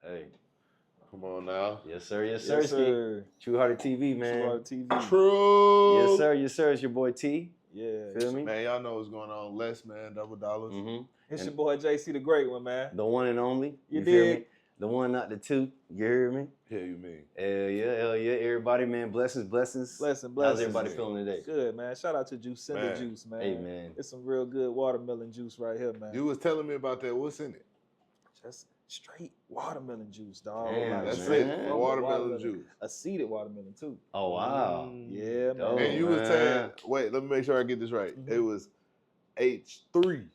Hey. Come on now. Yes, sir. Yes, Yes, sir. sir. TrueHearted TV, man. TrueHearted TV. True. Yes, sir. Yes, sir. It's your boy T. Yeah. Feel me? Man, y'all know what's going on. Less, man. $double. Mm-hmm. It's your boy JC the Great One, man. The one and only. You feel dig? me? The one, not the two. You hear me? Hell you mean? Hell yeah. Everybody, man. Blessings. Blessing. How's everybody feeling today? Good, man. Shout out to Juicinda Man. Juice, man. Hey, man. It's some real good watermelon juice right here, man. You was telling me about that. What's in it? Just straight watermelon juice, dog. Damn, That's man. it. Watermelon juice. A seeded watermelon, too. Oh, wow. Yeah, man. Dope. And you man. was saying, wait, let me make sure I get this right. Mhm. It was H3.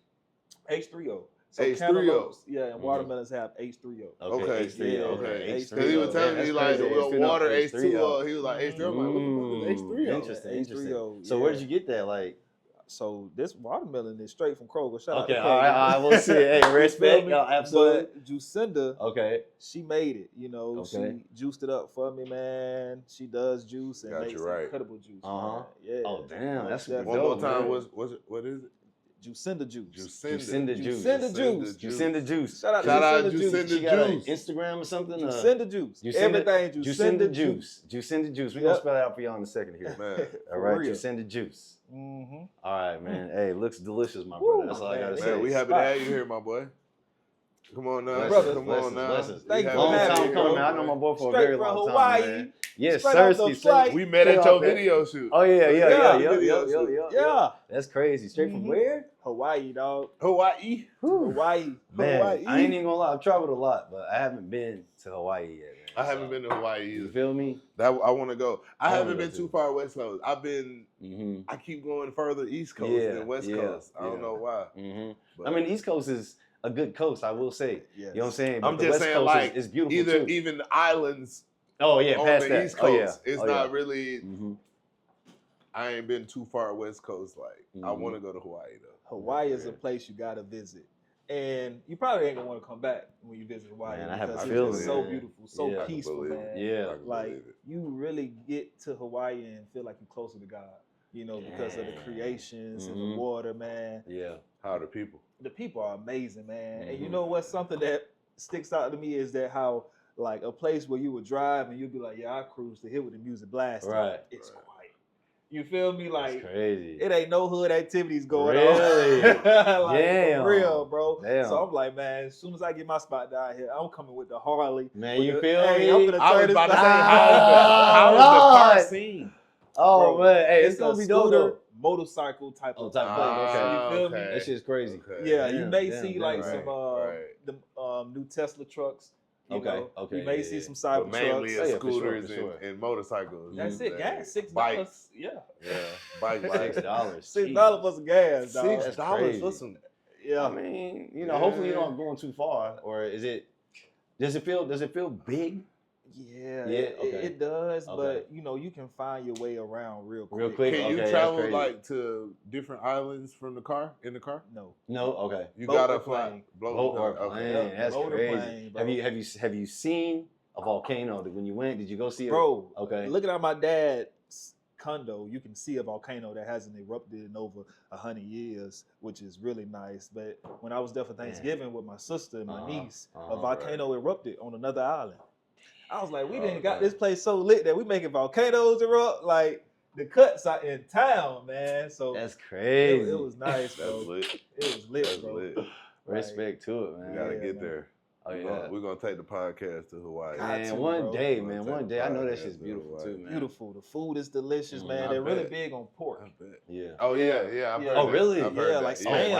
H3O. So H3O. cantaloupes, yeah, and watermelons have H3O. Okay, H3O. yeah, okay. H3O. Because he was telling me like crazy. well, H3O. water H2O. He was like H3O. I'm like, what the fuck is H3O? Interesting. H3O, So yeah. where did you get that? Like, So this watermelon is straight from Kroger. Shout out okay, to all Kroger. right, we'll see. Hey, respect. me? No, absolutely. But Juicinda, Okay. she made it. You know, Okay. she juiced it up for me, man. She does juice and Got makes you right. incredible juice. Uh-huh. Man. Yeah. Oh, damn, that's Most One more dope, time, man. what is it? Juicinda juice. Juicinda juice. Juicinda juice. Juicinda juice. Shout out Shout out to Juicinda Juicinda juice. She got an Juice. Instagram or something? Juicinda juice. Juicinda- Everything Juicinda Juicinda juice. Juicinda juice. We're Yep. going to spell it out for y'all in a second here. Man, All right, real. Juicinda juice. Mm-hmm. All right, man. Hey, looks delicious, my Woo, brother. That's all I got to man. say. man, we happy to have you here, my boy. Come on now, Blessings, come blessings, on now. blessings. We Thank you happy for Long to have having time you me, coming, here, man. I know my boy for a Straight very from long Hawaii. time, man. Yes, Straight off the sir. flight. We met Straight at your off that. video shoot. Oh, yeah. Yeah. Yeah. That's crazy. Straight from Mhm. where? Hawaii, dog. Hawaii. Hawaii. Man, Hawaii. I ain't even gonna lie. I've traveled a lot, but I haven't been to Hawaii yet, man. I haven't been to Hawaii You either. feel me? That I want to go. I wanna haven't go been too. too far West Coast. I've been. Mm-hmm. I keep going further East Coast Yeah, than West yeah, Coast. I don't yeah. know why. Mm-hmm. But I mean, the East Coast is a good coast, I will say. Yes. You know what I'm saying? But I'm the just West saying, Coast like, is beautiful either too. even the islands Oh yeah, on past the that. East Oh Coast, yeah. it's Oh, not yeah. really. Mm-hmm. I ain't been too far West Coast. Like I Mhm. want to go to Hawaii though. Hawaii is a Yeah. place you gotta visit, and you probably ain't gonna want to come back when you visit Hawaii Man, I have a because feeling, it's just so man. beautiful, so Yeah. I can peaceful, believe man. it. Yeah. I can Like believe it. you really get to Hawaii and feel like you're closer to God, you know, because of the Yeah. creations and Mhm. the water, man. Yeah. How are the people? The people are amazing, man. And you Mhm. know what's something that sticks out to me is that how like a place where you would drive and you'd be like, yeah, I cruise to here with the music blasting. Right. It's Right. quiet. You feel me? Like That's crazy. it ain't no hood activities going Really? on. Like, Damn. for real, bro. Damn. So I'm like, man, as soon as I get my spot down here, I'm coming with the Harley. Man, with you the- feel hey, me? I'm finna I turn was this about to say, thing- how is the car Lord. scene? Oh Bro, man, hey, it's it's gonna a be dope scooter, though. motorcycle type Oh, of type of place. thing, Ah, You feel me? okay. That shit's crazy. Okay. Yeah, you Damn, may damn, see damn, like right, some right. the new Tesla trucks. You Okay, know? okay, You may yeah, see yeah. some But cyber mainly trucks. it's yeah, for sure, scooters for sure. and motorcycles. That's it. And Gas $6. bikes. Yeah. Yeah, bike $6. rides. $6 for some gas, dog. That's $6 crazy. for some. Yeah. I mean, you know, hopefully you're not going too far, or is it? Does it feel big? Yeah, Yeah, it, okay. it does, Okay. but you know you can find your way around real quick. Real quick? Can Okay, you that's travel crazy. like to different islands from the car in the car? No, No, okay. You Boat gotta or fly. plane? Boat or Okay. plane? Yeah, That's boat or crazy. plane, bro. have you seen a volcano? When you went, did you go see it? bro. Okay. Looking at my dad's condo, you can see a volcano that hasn't erupted in over 100 years, which is really nice. But when I was there for Thanksgiving with my sister and my Uh-huh, niece, a uh-huh, volcano erupted on another island. I was like, we didn't Oh, got man. this place so lit that we making volcanoes erupt. Like the cuts are in town, man. So That's it, crazy. it was nice, That's bro. lit. It was lit, That's bro. lit. Respect to it, man. We gotta Yeah, get man. there. Oh We're yeah. gonna- We're gonna take the podcast to Hawaii. God, Man, too, one bro. day, We're man. gonna One take day. I know that podcast shit's to beautiful Hawaii. too, man. Beautiful. The food is delicious, Mm, man. I They're really bet. big on pork. I bet. Yeah. Oh yeah. I've Yeah. heard Oh, that. really? I've heard Yeah, that. like Yeah, spam.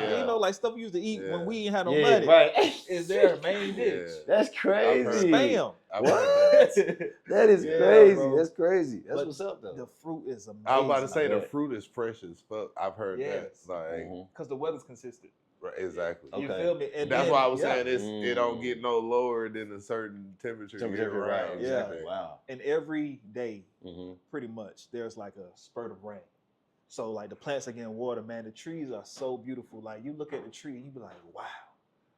wow. You know, like stuff we used to eat Yeah. when we ain't had no Yeah, money. right. Is their main dish. Yeah. That's I've crazy. heard Spam. I've heard that. What? That is Yeah, crazy. bro. That's crazy. That's But what's up though. The fruit is amazing. I was about to say the bet. fruit is fresh as fuck. I've heard Yes. that. Like Mhm. because the weather's consistent. right, exactly. Okay. You feel me? And That's then- why I was yeah. saying it don't Mm. get no lower than a certain temperature Temperature, year right? round. Yeah. Exactly. Wow. And every day, Mm-hmm. pretty much, there's like a spurt of rain. So like the plants are getting water, man. The trees are so beautiful. Like you look at the tree and you be like, wow.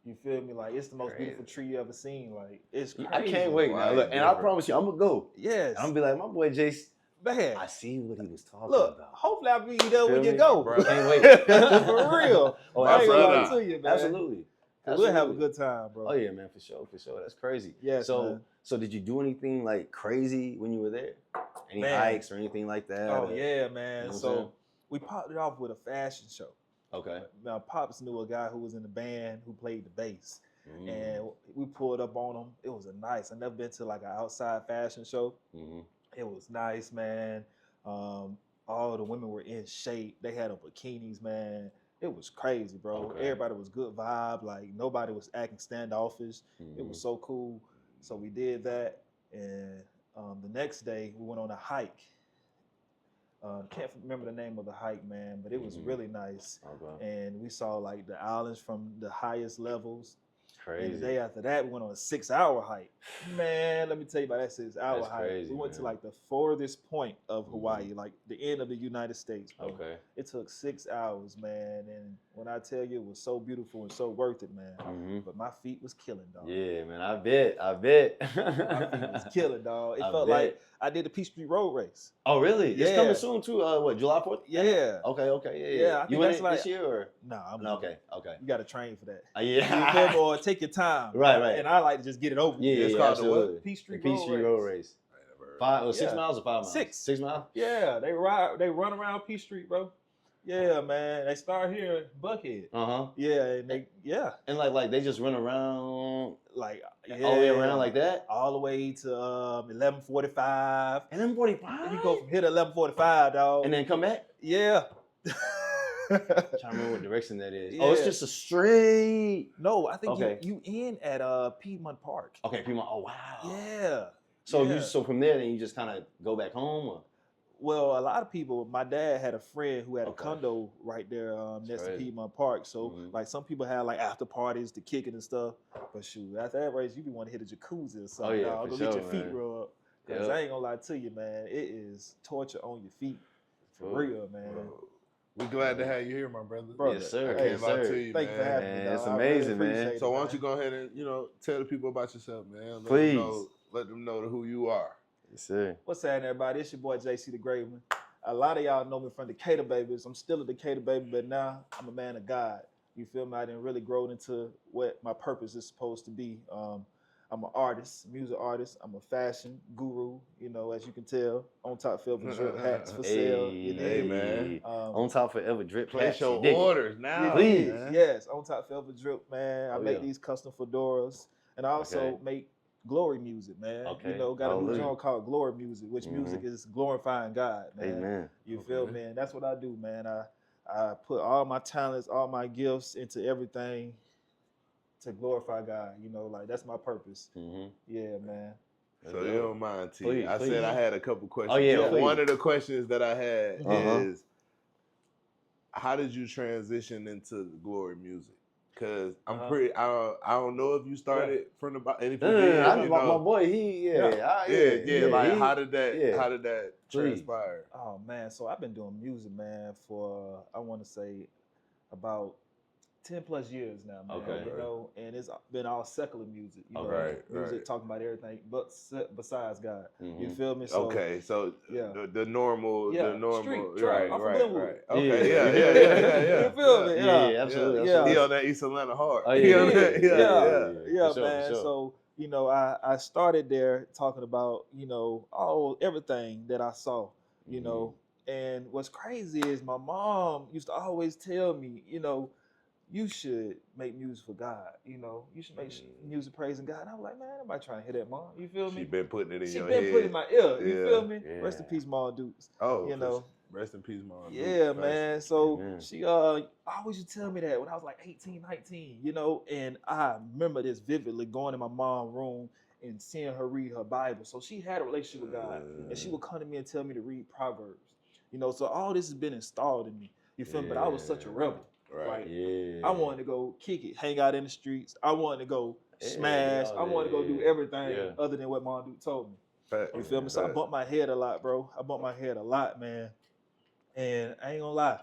You feel me? Like it's the most beautiful tree you ever seen. Like it's crazy. I can't wait now. Right, Look, and I different. promise you, I'm gonna go. Yes. I'm gonna be like, my boy Jace. Man. I see what he was talking Look, about. hopefully I'll be there when Feel you me? go. Bro. Can't wait. For real. Oh, I ain't gonna lie brother. to you, man. Absolutely. We'll have a Absolutely. good time, bro. Oh yeah, man, for sure. That's crazy. Yes, So, man. so did you do anything like crazy when you were there? Any Man. hikes or anything like that? Oh or- yeah, you know man. what I'm So saying? we popped it off with a fashion show. Okay. Now Pops knew a guy who was in the band who played the bass, Mm-hmm. and we pulled up on him. It was I never been to like an outside fashion show. Mm-hmm. It was nice, man. All the women were in shape. They had on bikinis, man. It was crazy, bro. Okay. Everybody was good vibe. Like nobody was acting standoffish. Mm-hmm. It was so cool. So we did that, and the next day we went on a hike. Can't remember the name of the hike, man, but it was really nice. Okay. And we saw like the islands from the highest levels. Crazy. And the day after that, we went on a 6-hour hike. Man, let me tell you about that 6-hour That's hike. crazy, We went to man. like the furthest point of Hawaii, like the end of the United States, bro. Okay. It took 6 hours, man. And when I tell you it was so beautiful and so worth it, man. Mm-hmm. But my feet was killing, dog. Yeah, man. I bet. My feet was killing, dog. It I felt bet. like I did the Peachtree Road Race. Oh, really? It's Yeah. coming soon too. What, July 4th? Yeah. Okay. Yeah, I You think went that's it like- this year or? Nah, I'm No, okay. You got to train for that. Yeah. You feel me? Or take your time. Right. And I like to just get it over. Yeah, with. It's called the absolutely. what? Peachtree The Peachtree Road Race. 6 Yeah. miles or 5 miles? 6. 6 miles? Yeah, they run around Peachtree, bro. Yeah, man. They start here in Buckhead. Uh-huh. Yeah, and And like they just run around like all the way around like that? all the way to 11:45. And then 45? You go from here to 11:45, dog. And then come back? yeah. I'm trying to remember what direction that is. Oh, it's Yeah. just a straight. No, I think Okay. you in at Piedmont Park. Okay, Piedmont. Oh, wow. Yeah. So yeah. so from there, then you just kind of go back home? Or? Well, a lot of people. My dad had a friend who had a Okay. condo right there next to crazy. Piedmont Park. So, Mhm. like, some people had like after parties to kick it and stuff. But shoot, after that race, you be want to hit a jacuzzi or something. yeah, dog. for Go get sure, your feet man. rubbed. Cause Yep. I ain't gonna lie to you, man. It is torture on your feet, for Cool. real, man. We're glad to have you here, my brother. Brother, Yes, sir. I hey, can't Yes, lie sir. to you, Thank you for man. having me. Man, dog. it's I really amazing, man. appreciate it, So why don't you go ahead and tell the people about yourself, man? Please. Let them know who you are. Yes, sir. What's happening, everybody? It's your boy JC the Graveman. A lot of y'all know me from Decatur Babies. I'm still a Decatur baby, but now I'm a man of God. You feel me? I didn't really grow into what my purpose is supposed to be. I'm an artist, music artist. I'm a fashion guru. You know, as you can tell, on top Forever drip hats for sale. You Hey, dig? man. On top forever drip. Place hats, your you dig it? orders now. Please. man. Yes, on top Forever drip, man. I Oh, make yeah. these custom fedoras, and I also Okay. make glory music, man. Okay. You know, got a new Hallelujah. genre called glory music, which music is glorifying God, man. Amen. You feel Okay. me? And that's what I do, man. I put all my talents, all my gifts into everything to glorify God. You know, like that's my purpose. Mm-hmm. Yeah, man. So you don't mind, T. Please, I please. said I had a couple questions. Oh, yeah, So please. one of the questions that I had Uh-huh. is, how did you transition into glory music? Because I don't know if you started from the bottom. And if you did, I know you my know, boy. Yeah. like he- how did that Please. transpire? Oh man, so I've been doing music, man, for I want to say about 10 plus years now, man. Okay. You know, and it's been all secular music. You know, Right, music right. talking about everything but besides God. You Mhm. feel me? So, Okay, so yeah. the normal, Yeah, the normal, street, trap. right, I'm from right, Glenwood. right. Okay, Yeah. yeah. You feel me? Yeah, absolutely. Yeah. He on that East Atlanta hard. Oh, He yeah, on yeah, that- yeah, For sure, man. for sure. So, you know, I started there talking about, you know, everything that I saw, you Mhm. know. And what's crazy is my mom used to always tell me, you know, you should make music for God. You know, you should make music praising God. And I was like, man, nobody trying to hear that, mom. You feel me? She been putting it in She your been head. putting my ear. You Yeah. feel me? Yeah. Rest in peace, Mom Dukes. Oh, you know. rest in peace, Mom. Yeah, man. So Amen. she always used to tell me that when I was like 18, 19, you know, and I remember this vividly, going in my mom's room and seeing her read her Bible. So she had a relationship with God, and she would come to me and tell me to read Proverbs. You know, so all this has been installed in me. You feel me? But I was such a rebel. Right. Like, Yeah. I wanted to go kick it, hang out in the streets. I wanted to go Yeah, smash. yeah, I wanted to go do yeah. everything Yeah. other than what Mom Duke told me. Fact. You feel me? So I Fact. bumped my head a lot, bro. I bumped my head a lot, man. And I ain't gonna lie,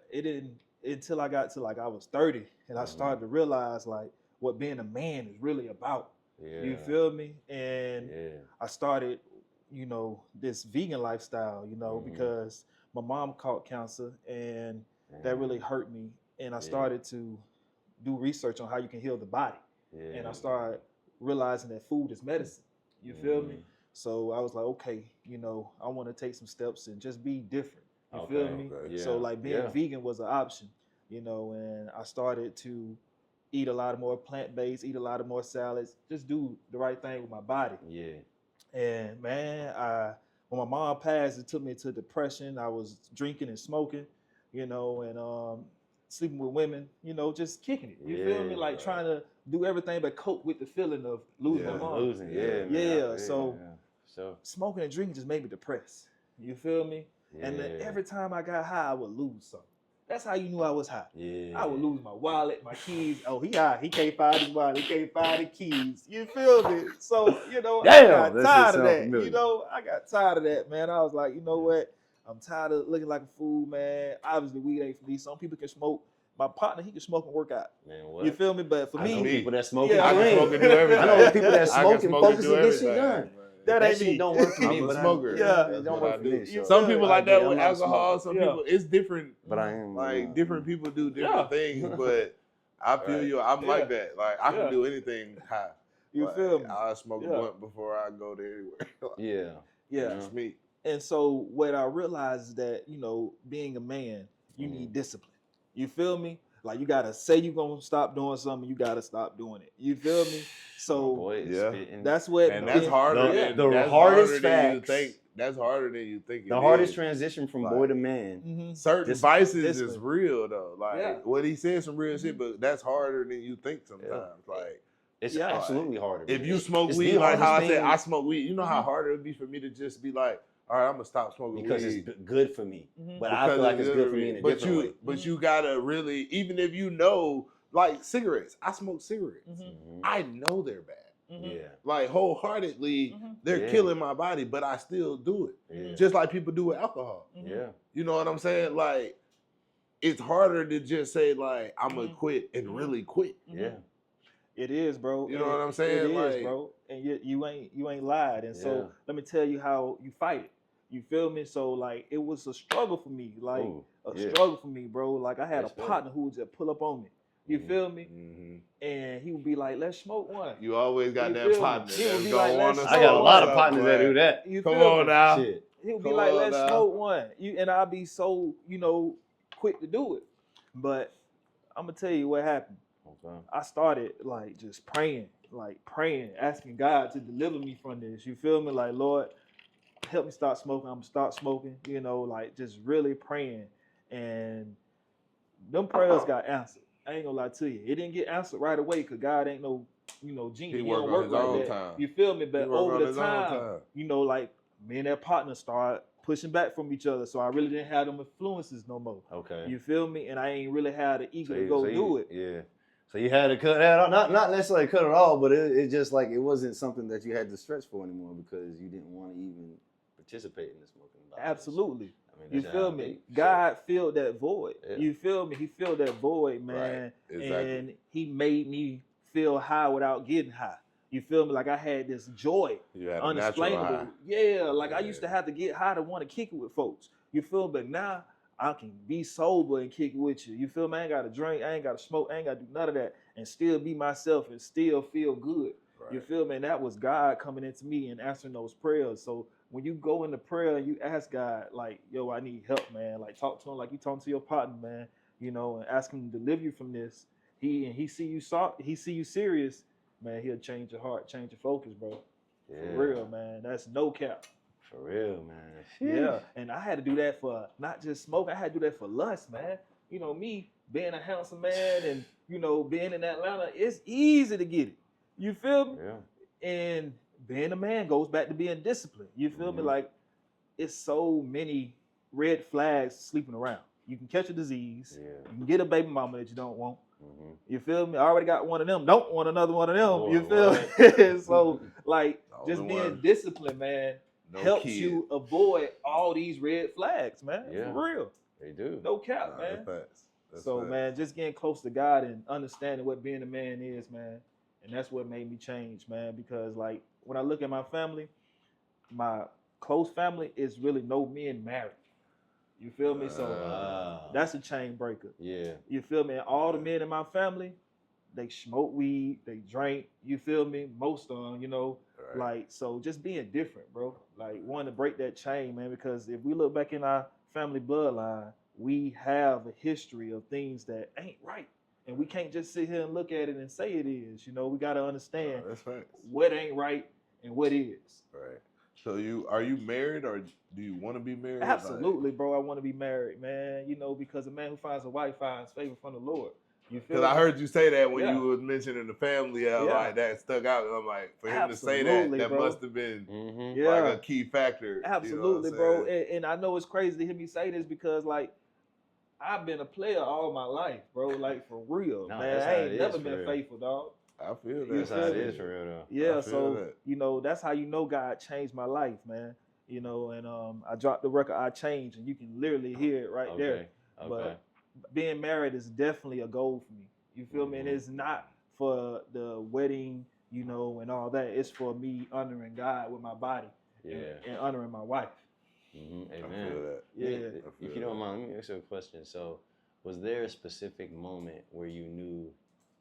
it didn't until I got to like I was 30, and I started to realize like what being a man is really about. Yeah. You feel me? And Yeah. I started, you know, this vegan lifestyle, you know, because my mom caught cancer, and that really hurt me. And I started to do research on how you can heal the body. Yeah. And I started realizing that food is medicine. You feel me? So I was like, okay, you know, I want to take some steps and just be different. You feel me? Yeah. So like being vegan was an option, you know, and I started to eat a lot of more plant-based, eat a lot of more salads, just do the right thing with my body. Yeah. And man, when my mom passed, it took me to depression. I was drinking and smoking, you know, and sleeping with women, you know, just kicking it. You feel me? Like trying to do everything but cope with the feeling of losing my mom. Losing, man. Yeah. So smoking and drinking just made me depressed. You feel me? Yeah. And then every time I got high, I would lose something. That's how you knew I was high. Yeah. I would lose my wallet, my keys. Oh, he high. He can't find his wallet. He can't find the keys. You feel me? So, you know, I got tired of that. Familiar. You know, I got tired of that, man. I was like, you know what? I'm tired of looking like a fool, man. Obviously, weed ain't for me. Some people can smoke. My partner, he can smoke and work out. Man, what? You feel me? But for I know me, people that smoke and I can smoke and do everything. I know people that smoke and focus do and get shit done. That shit don't work for me. I'm a but smoker. It don't work for me. So. Some people like that with I'm not alcohol. Some people, it's different. But I am like different people do different things. But I feel you. I'm like that. Like I can do anything high. You feel me? I smoke a blunt before I go to anywhere. Yeah. It's me. And so what I realized is that, you know, being a man, you need discipline. You feel me? Like you gotta say you're gonna stop doing something, you gotta stop doing it. You feel me? So that's what, and that's harder. The hardest facts. That's harder than you think. The hardest transition from boy to man. Certain vices is real though. Like what he said, some real shit, but that's harder than you think sometimes. Like it's absolutely harder. If you smoke weed, like how I said, I smoke weed. You know how hard it would be for me to just be like, all right, I'm gonna stop smoking because weed. It's good for me. But I feel like it's good for me in a different way. But you gotta really, even if you know, like cigarettes, I smoke cigarettes. I know they're bad. Yeah. Like wholeheartedly, they're killing my body, but I still do it. Just like people do with alcohol. Yeah. You know what I'm saying? Like, it's harder to just say like, I'm gonna quit and really quit. Yeah. It is, bro. You know what I'm saying? It is, bro. And you ain't lied. And so let me tell you how you fight it. You feel me? So like it was a struggle for me, like struggle for me, bro. Like I had a partner who would just pull up on me. You feel me? And he would be like, "Let's smoke one." You always got that partner. He would be like, "Let's smoke one." I got a lot of partners that do that. Come on now. Shit. He would be like, "Let's smoke one." And I'd be so, you know, quick to do it. But I'm gonna tell you what happened. I started like just praying, asking God to deliver me from this. You feel me? Like, Lord, help me stop smoking. I'm gonna start smoking, you know, like just really praying. And them prayers got answered. I ain't gonna lie to you. It didn't get answered right away because God ain't no, you know, genie. He don't work like that. Time. You feel me? But over the time, you know, like me and that partner started pushing back from each other. So I really didn't have them influences no more. Okay. You feel me? And I ain't really had the ego to go do it. Yeah. So you had to cut that off, not necessarily cut it all, but it just like it wasn't something that you had to stretch for anymore because you didn't want to even participate in the smoking. Absolutely. I mean, you feel me? God filled that void. Yeah. You feel me? He filled that void, man. Right. Exactly. And he made me feel high without getting high. You feel me? Like I had this joy, unexplainable. Yeah, like I used to have to get high to want to kick it with folks. You feel me? But now I can be sober and kick it with you. You feel me? I ain't got to drink. I ain't got to smoke. I ain't got to do none of that and still be myself and still feel good. Right. You feel me? And that was God coming into me and answering those prayers. So when you go into prayer and you ask God, like, yo, I need help, man. Like talk to him like you talking to your partner, man. You know, and ask him to deliver you from this. He see you serious, man. He'll change your heart, change your focus, bro. Yeah. For real, man. That's no cap. For real, man. Yeah, and I had to do that for not just smoking. I had to do that for lust, man. You know, me being a handsome man and, you know, being in Atlanta, it's easy to get it. You feel me? Yeah. And being a man goes back to being disciplined. You feel me? Like, it's so many red flags sleeping around. You can catch a disease. Yeah. You can get a baby mama that you don't want. You feel me? I already got one of them. Don't want another one of them. You feel me? So, like, just being disciplined, man. Helps you avoid all these red flags, man. Yeah. For real. They do. No cap, man. That's man, just getting close to God and understanding what being a man is, man. And that's what made me change, man. Because, like, when I look at my family, my close family is really no men married. You feel me? So that's a chain breaker. Yeah. You feel me? And all the men in my family, they smoke weed, they drink. You feel me? Most of them, you know, Right. like so. Just being different, bro. Like wanting to break that chain, man. Because if we look back in our family bloodline, we have a history of things that ain't right. And we can't just sit here and look at it and say it is. You know, we got to understand That's facts. what ain't right and what is. Right. So are you married or do you want to be married? Absolutely, bro. I want to be married, man. You know, because a man who finds a wife finds favor from the Lord. You feel Because me? I heard you say that when Yeah. you was mentioning the family, like that stuck out. And I'm like, for him to say Absolutely, that bro. must have been Yeah. like a key factor. Absolutely, you know what I'm bro. saying? And I know it's crazy to hear me say this because, like, I've been a player all my life, bro. Like, for real, No, man. that's I how ain't it never is, for been real. faithful, dog. I feel that. That's how it is for real, though. Yeah, I feel so that. you know that's how you know God changed my life, man. You know, and I dropped the record I Changed, and you can literally hear it right there. Okay. But being married is definitely a goal for me. You feel me? And it's not for the wedding, you know, and all that. It's for me honoring God with my body, and honoring my wife. Amen. I feel that. Yeah. If you don't mind, let me ask you a question. So, was there a specific moment where you knew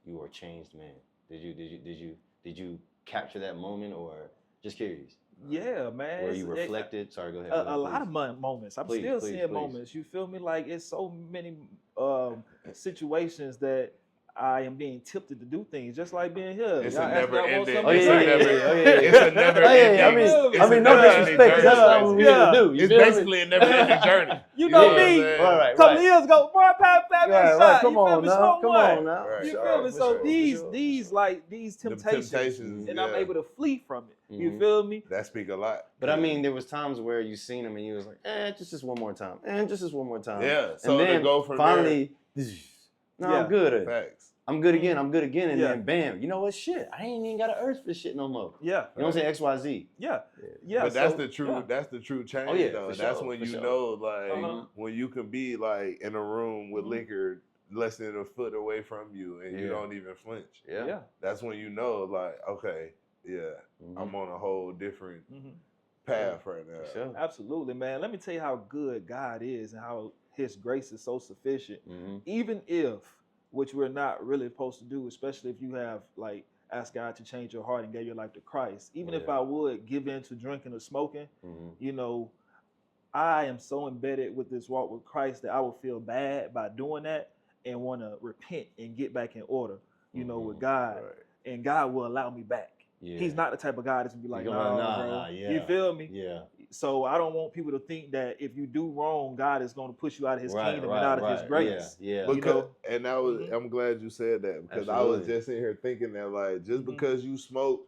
you were a changed man? Did you capture that moment, or just curious? Yeah, man. Where you reflected? Sorry, go ahead. A lot of moments. I'm still seeing please. moments. You feel me? Like it's so many situations that I am being tempted to do things, just like being here. It's Y'all a ask me, never I want ending. something to It's drink. a never ending. I mean, no disrespect. That's not what we need to do. It's basically a never ending journey. You know what I'm me. saying? Right. A couple of years ago, boy, Pat me a shot. Come You feel on me? now. Smoke Come one. on now. Right. You Sure, feel me? for So sure, these temptations, temptations, and I'm able to flee from it. You Mhm. feel me? That speak a lot. But I mean, there was times where you seen him and you was like, just one more time, just this one more time. Yeah. So and then to go from finally, I'm good. there, facts. I'm good again. I'm good again. And Yeah. then bam, you know what? Shit, I ain't even got an urge for this shit no more. Yeah. You know what I'm saying? XYZ. Yeah. But that's so, the true. yeah. That's the true change, Oh, yeah, though. for That's sure, when for you sure. know, like, Uh-huh. when you can be like in a room with Mhm. liquor less than a foot away from you, and you don't even flinch. Yeah. That's when you know, like, okay, I'm on a whole different path right now. For sure. Absolutely, man. Let me tell you how good God is and how His grace is so sufficient. Even if, which we're not really supposed to do, especially if you have like asked God to change your heart and gave your life to Christ. Even if I would give in to drinking or smoking, you know, I am so embedded with this walk with Christ that I will feel bad by doing that and want to repent and get back in order, you know, with God. Right. And God will allow me back. Yeah. He's not the type of God that's gonna be like, He nah, gonna be like, bro. nah, yeah. You feel me? Yeah. So I don't want people to think that if you do wrong, God is going to push you out of His kingdom and out of His grace. Yeah. Because, and that was, I'm glad you said that, because I was Absolutely. just in here thinking that, like, just because you smoke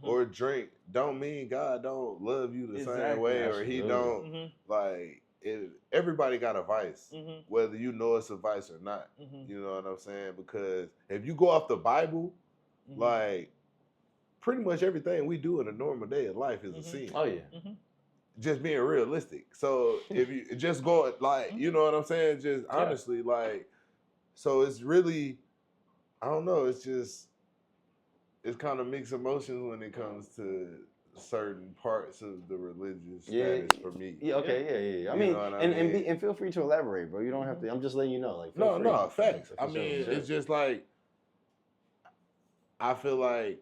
or drink don't mean God don't love you the same way, or He don't like it. Everybody got a vice, whether you know it's a vice or not. You know what I'm saying? Because if you go off the Bible, like, pretty much everything we do in a normal day of life is a sin. Oh yeah. Just being realistic. So if you just go, like, you know what I'm saying? Just honestly, like, so it's really, I don't know. It's just, it's kind of mixed emotions when it comes to certain parts of the religious status for me. Yeah. Okay. Yeah. I You mean, know what I and mean? and feel free to elaborate, bro. You don't have to. I'm just letting you know. Like, feel free. No, facts. For I sure, mean, for sure. it's just like, I feel like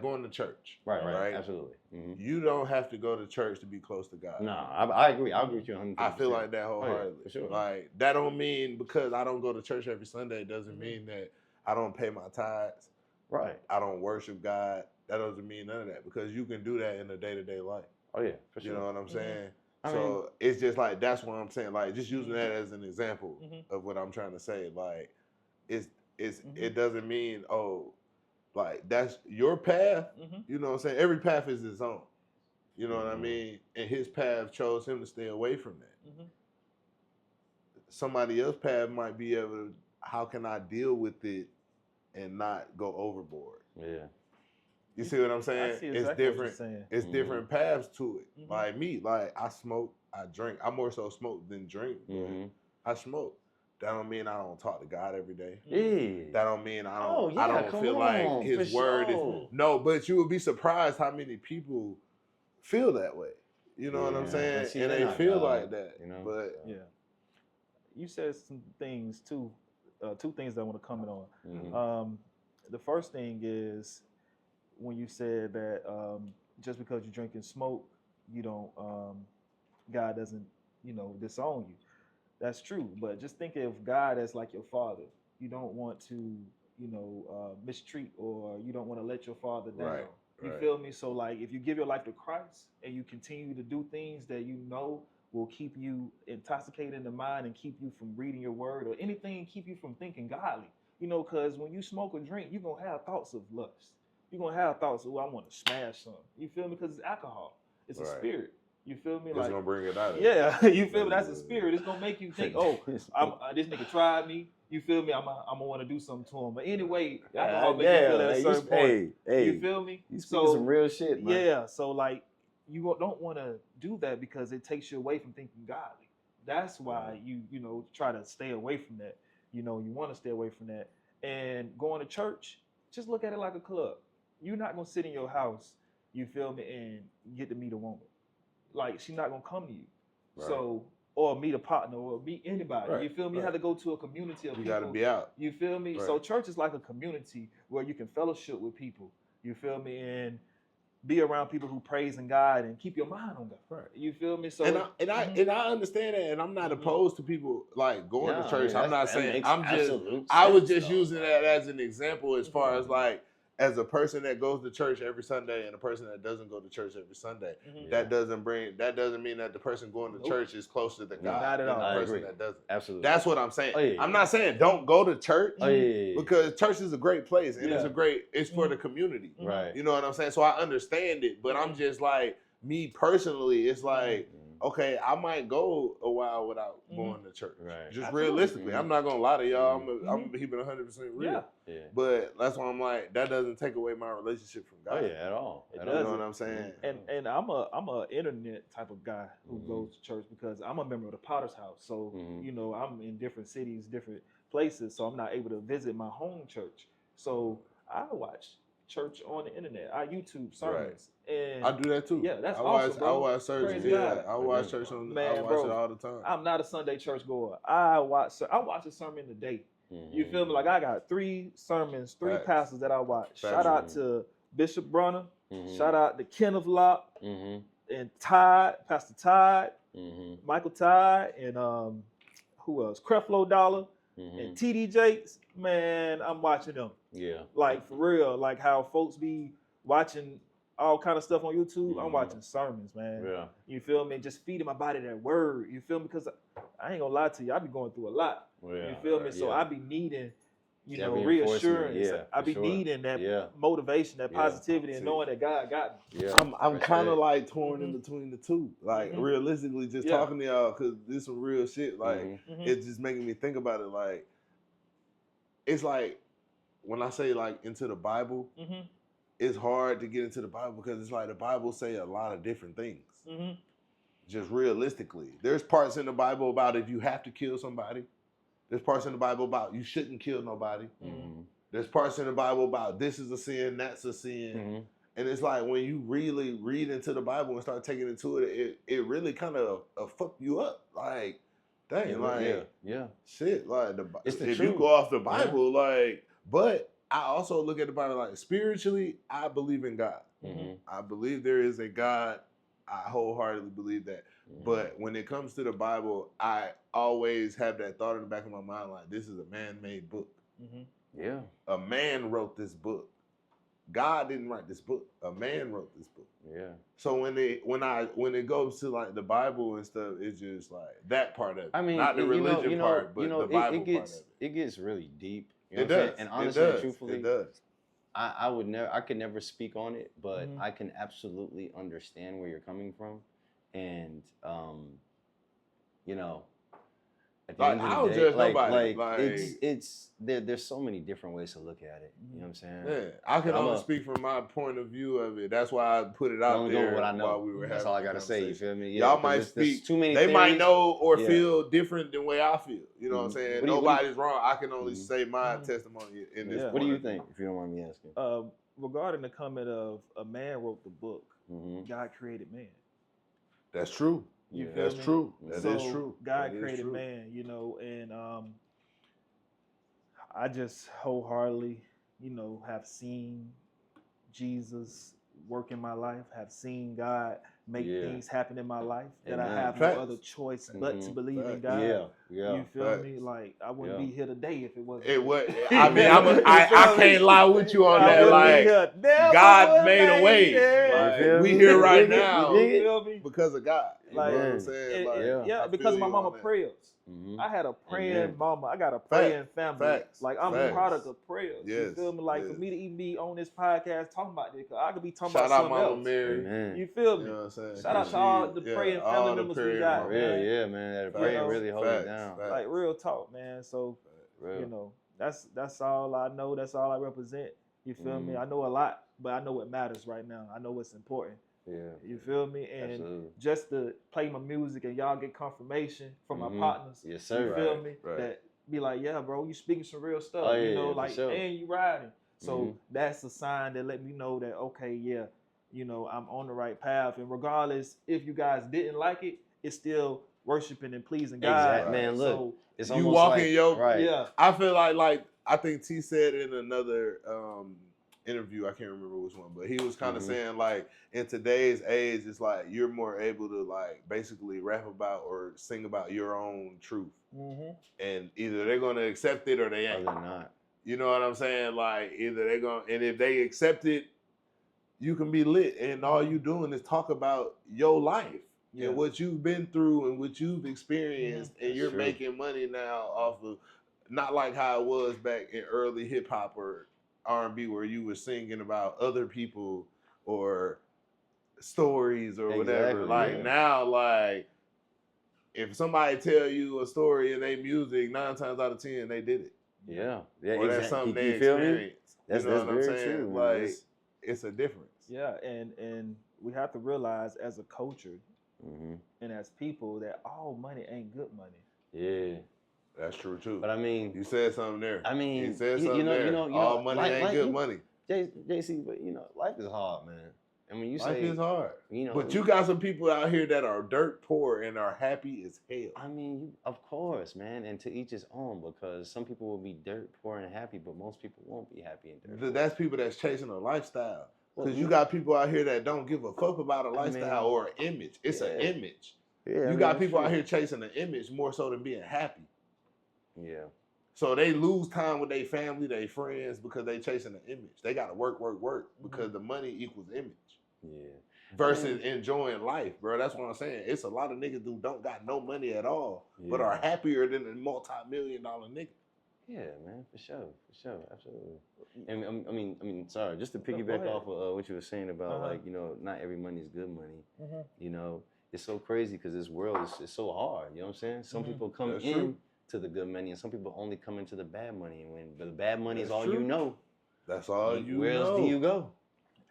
going to church. Right. Absolutely. You don't have to go to church to be close to God. No, I agree. I agree with you 100%. I feel like that wholeheartedly. Oh, yeah, for sure. Like, that don't mean because I don't go to church every Sunday doesn't mean that I don't pay my tithes. Right. I don't worship God. That doesn't mean none of that, because you can do that in a day-to-day life. Oh yeah, for sure. You know what I'm saying? I So mean, it's just like, that's what I'm saying. Like, just using that as an example of what I'm trying to say. Like, it doesn't mean, oh, like, that's your path. You know what I'm saying? Every path is its own. You know what I mean? And his path chose him to stay away from that. Somebody else's path might be able to, how can I deal with it and not go overboard? Yeah. You see what I'm saying? I see exactly it's what different. you're saying. It's different paths to it. Like me, like, I smoke, I drink. I more so smoke than drink. I smoke. That don't mean I don't talk to God every day. Yeah. That don't mean I Oh, don't. yeah, I don't come feel on, like His for word sure. is no. But you would be surprised how many people feel that way. You know what I'm Yeah, saying? but see, And they're they not feel God, like that. you know? But Yeah. You said some things too. Two things that I want to comment on. the first thing is when you said that just because you drink and smoke, you don't, God doesn't, disown you. That's true. But just think of God as like your father. You don't want to, mistreat, or you don't want to let your father down. Right. You feel me? So like if you give your life to Christ and you continue to do things that will keep you intoxicated in the mind and keep you from reading your word or anything, keep you from thinking godly. Because when you smoke or drink, you're going to have thoughts of lust. You're going to have thoughts of, I want to smash something. You feel me? Because it's alcohol. It's a spirit. You feel me? It's going to bring it out of you. You feel me? That's a spirit. It's going to make you think, this nigga tried me. You feel me? I'm gonna want to do something to him. But anyway, alcohol make you feel at a certain point. You feel me? You speaking some real shit, man. Yeah. So like, you don't want to do that because it takes you away from thinking godly. That's why you try to stay away from that. You want to stay away from that. And going to church, just look at it like a club. You're not gonna sit in your house, you feel me, and get to meet a woman. Like, she's not gonna come to you. Right. So, or meet a partner, or meet anybody. Right. You feel me? You have to go to a community of people. You gotta be out. You feel me? Right. So church is like a community where you can fellowship with people. You feel me? And be around people who praise in God and keep your mind on God. Right. You feel me? So I understand that, and I'm not opposed to people like going to church. I'm not saying I was just using that as an example as far as like as a person that goes to church every Sunday and a person that doesn't go to church every Sunday. That doesn't mean that the person going to church is closer to God than the person that doesn't. Absolutely. That's what I'm saying. I'm not saying don't go to church because church is a great place and it's for the community. Right. You know what I'm saying? So I understand it, but I'm just like, me personally, it's like, okay, I might go a while without going to church. Right. Just realistically. I'm not going to lie to y'all. I'm keeping 100% real. Yeah. But that's why I'm like, that doesn't take away my relationship from God. Oh, yeah, at all. You know what I'm saying? And I'm a internet type of guy who goes to church because I'm a member of the Potter's House. So, I'm in different cities, different places, so I'm not able to visit my home church. So I watch church on the internet. I YouTube sermons. And I do that too. Yeah, that's awesome, bro. I watch church. I watch church on. I watch it all the time. I'm not a Sunday church goer. I watch a sermon a day. You feel me? Like, I got 3 sermons, 3 pastors that I watch. Shout out to Bishop Brunner. Shout out to Kenneth Locke and Todd, Pastor Todd, Michael Todd, and who else? Creflo Dollar and TD Jakes. Man, I'm watching them. Yeah. Like, for real. Like how folks be watching all kind of stuff on YouTube. I'm watching sermons, man. Yeah. You feel me? Just feeding my body that word. You feel me? Because I ain't gonna lie to you, I be going through a lot. You feel me? So I be needing, reassurance. Yeah, I be needing that motivation, that positivity, and knowing that God got me. Yeah. I'm kind of like torn in between the two. Like, realistically, just talking to y'all, because this some real shit. Like, it's just making me think about it. Like, it's like, when I say like into the Bible, it's hard to get into the Bible because it's like the Bible say a lot of different things. Just realistically, there's parts in the Bible about if you have to kill somebody. There's parts in the Bible about you shouldn't kill nobody. There's parts in the Bible about this is a sin, that's a sin. And it's like when you really read into the Bible and start taking into it, it really kind of fuck you up. Like, dang, shit, like if you go off the Bible, like, but I also look at the Bible like spiritually, I believe in God. I believe there is a God. I wholeheartedly believe that. But when it comes to the Bible, I always have that thought in the back of my mind, like, this is a man-made book. Yeah. A man wrote this book. God didn't write this book. A man wrote this book. Yeah. So when it goes to like the Bible and stuff, it's just like that part of it. I mean, not the religion part, but the Bible part of it. It gets really deep. It does. And honestly, truthfully, it does. I could never speak on it, but I can absolutely understand where you're coming from. And at the end of the day, it's there's so many different ways to look at it. You know what I'm saying? Yeah, I can only speak from my point of view of it. That's why I put it out there while we were having. That's all I gotta say. You feel me? Y'all might speak. Too many. They might know or feel different than the way I feel. You know what I'm saying? Nobody's wrong. I can only say my testimony in this. What do you think? If you don't mind me asking. Regarding the comment of a man wrote the book, God created man. That's true. That's true. That is true. God created man, and I just wholeheartedly you know, have seen Jesus work in my life, have seen God make things happen in my life, that I have no other choice but to believe in God. You feel me? Like I wouldn't be here today if it wasn't. It was. I mean, I can't lie with you on that. Like God made a way. Like, we here right now. You feel me? Because of God. You know what I'm saying? Because of my mama prayers. I had a praying mama. I got a praying family. Like I'm a product of prayers. You feel me? Like for me to even be on this podcast talking about this, I could be talking about something else. Shout out Mama Mary. You feel me? You know what I'm saying? Shout out to all the praying family members we got. Man, that prayer really hold it down. Like real talk, man. So you know, that's all I know. That's all I represent. You feel me? I know a lot, but I know what matters right now. I know what's important. Yeah. You feel me? And just to play my music and y'all get confirmation from my partners. Yes, sir. You feel me? That be like, yeah, bro, you speaking some real stuff. You know, like, and you riding. So that's a sign that let me know that, okay, yeah, you know, I'm on the right path. And regardless if you guys didn't like it, it's still worshiping and pleasing God. Exactly. Man, look, so it's you almost walking like, your yeah. I feel like I think T said in another interview, I can't remember which one, but he was kind of saying like in today's age, it's like you're more able to like basically rap about or sing about your own truth, and either they're gonna accept it or they ain't. Or they're not. You know what I'm saying? Like either they're gonna, and if they accept it, you can be lit, and all you doing is talk about your life and what you've been through and what you've experienced, and you're making money now off of not like how it was back in early hip hop or R&B where you were singing about other people or stories or whatever. Like now, like if somebody tell you a story in their music, 9 times out of 10 they did it. Yeah, or that's something they experienced. You know what I'm saying? True, like it's a difference. Yeah, and we have to realize as a culture and as people that all money ain't good money. Yeah. That's true too. But I mean, you said something there. I mean, you said something there. All money ain't good money. JC, but you know, life is hard, man. I mean, life is hard. You know, but you got some people out here that are dirt poor and are happy as hell. I mean, of course, man, and to each his own, because some people will be dirt poor and happy, but most people won't be happy and dirt poor. That's people that's chasing a lifestyle. Because you got people out here that don't give a fuck about a lifestyle or an image. It's an image. Yeah, you got people out here chasing an image more so than being happy. Yeah. So they lose time with their family, their friends, because they chasing an image. They got to work, because the money equals image. Yeah. Versus enjoying life, bro. That's what I'm saying. It's a lot of niggas who don't got no money at all, but are happier than a multi-million-dollar nigga. Yeah, man, for sure, absolutely. And I mean, sorry, just to piggyback off of what you were saying about like, you know, not every money is good money. You know, it's so crazy because this world is so hard. You know what I'm saying? Some people come in to the good money, and some people only come into the bad money. And when the bad money is all you know, that's all you know. Where else do you go?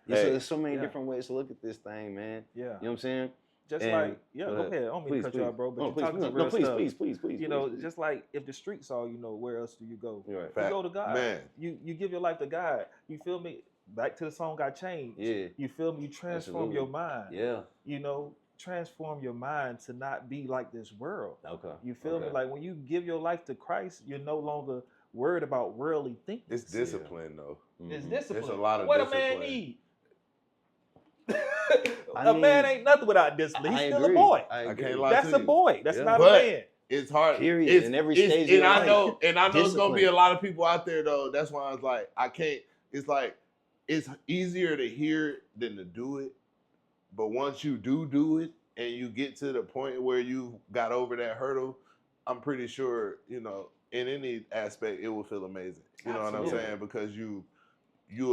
Hey, so there's so many different ways to look at this thing, man. Yeah, you know what I'm saying? Just like, go ahead. I don't mean to cut you out, bro, but you're talking some real stuff. Please. You know, just like if the streets all you know, where else do you go? Right. You go to God. Man. You give your life to God. You feel me? Back to the song I Changed. Yeah. You feel me? You transform your mind. Yeah. You know, transform your mind to not be like this world. Okay. You feel me? Like when you give your life to Christ, you're no longer worried about worldly things. It's discipline, though. It's discipline. It's a lot of what discipline. A man need? A man ain't nothing without discipline. He's still a boy. I can't lie That's to a boy. That's not a man. It's hard. Period. It's, in every stage of I know, life. and I know it's gonna be a lot of people out there though. That's why I was like, I can't. It's like it's easier to hear it than to do it. But once you do it, and you get to the point where you got over that hurdle, I'm pretty sure, you know, in any aspect, it will feel amazing. You know what I'm saying? Because you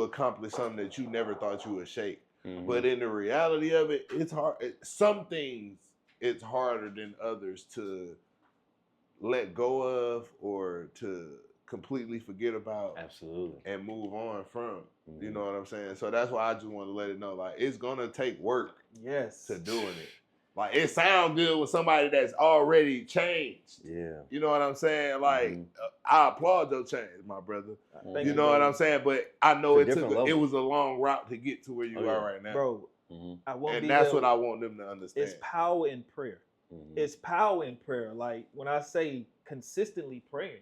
accomplished something that you never thought you would shake. But in the reality of it, it's hard. Some things it's harder than others to let go of or to completely forget about. Absolutely. And move on from. You know what I'm saying? So that's why I just want to let it know, like, it's gonna take work to doing it. Like, it sounds good with somebody that's already changed. Yeah. You know what I'm saying? Like, I applaud your change, my brother. You know what I'm saying? But I know it was a long route to get to where you are right now. Bro, and that's what I want them to understand. It's power in prayer. It's power in prayer. Like, when I say consistently praying,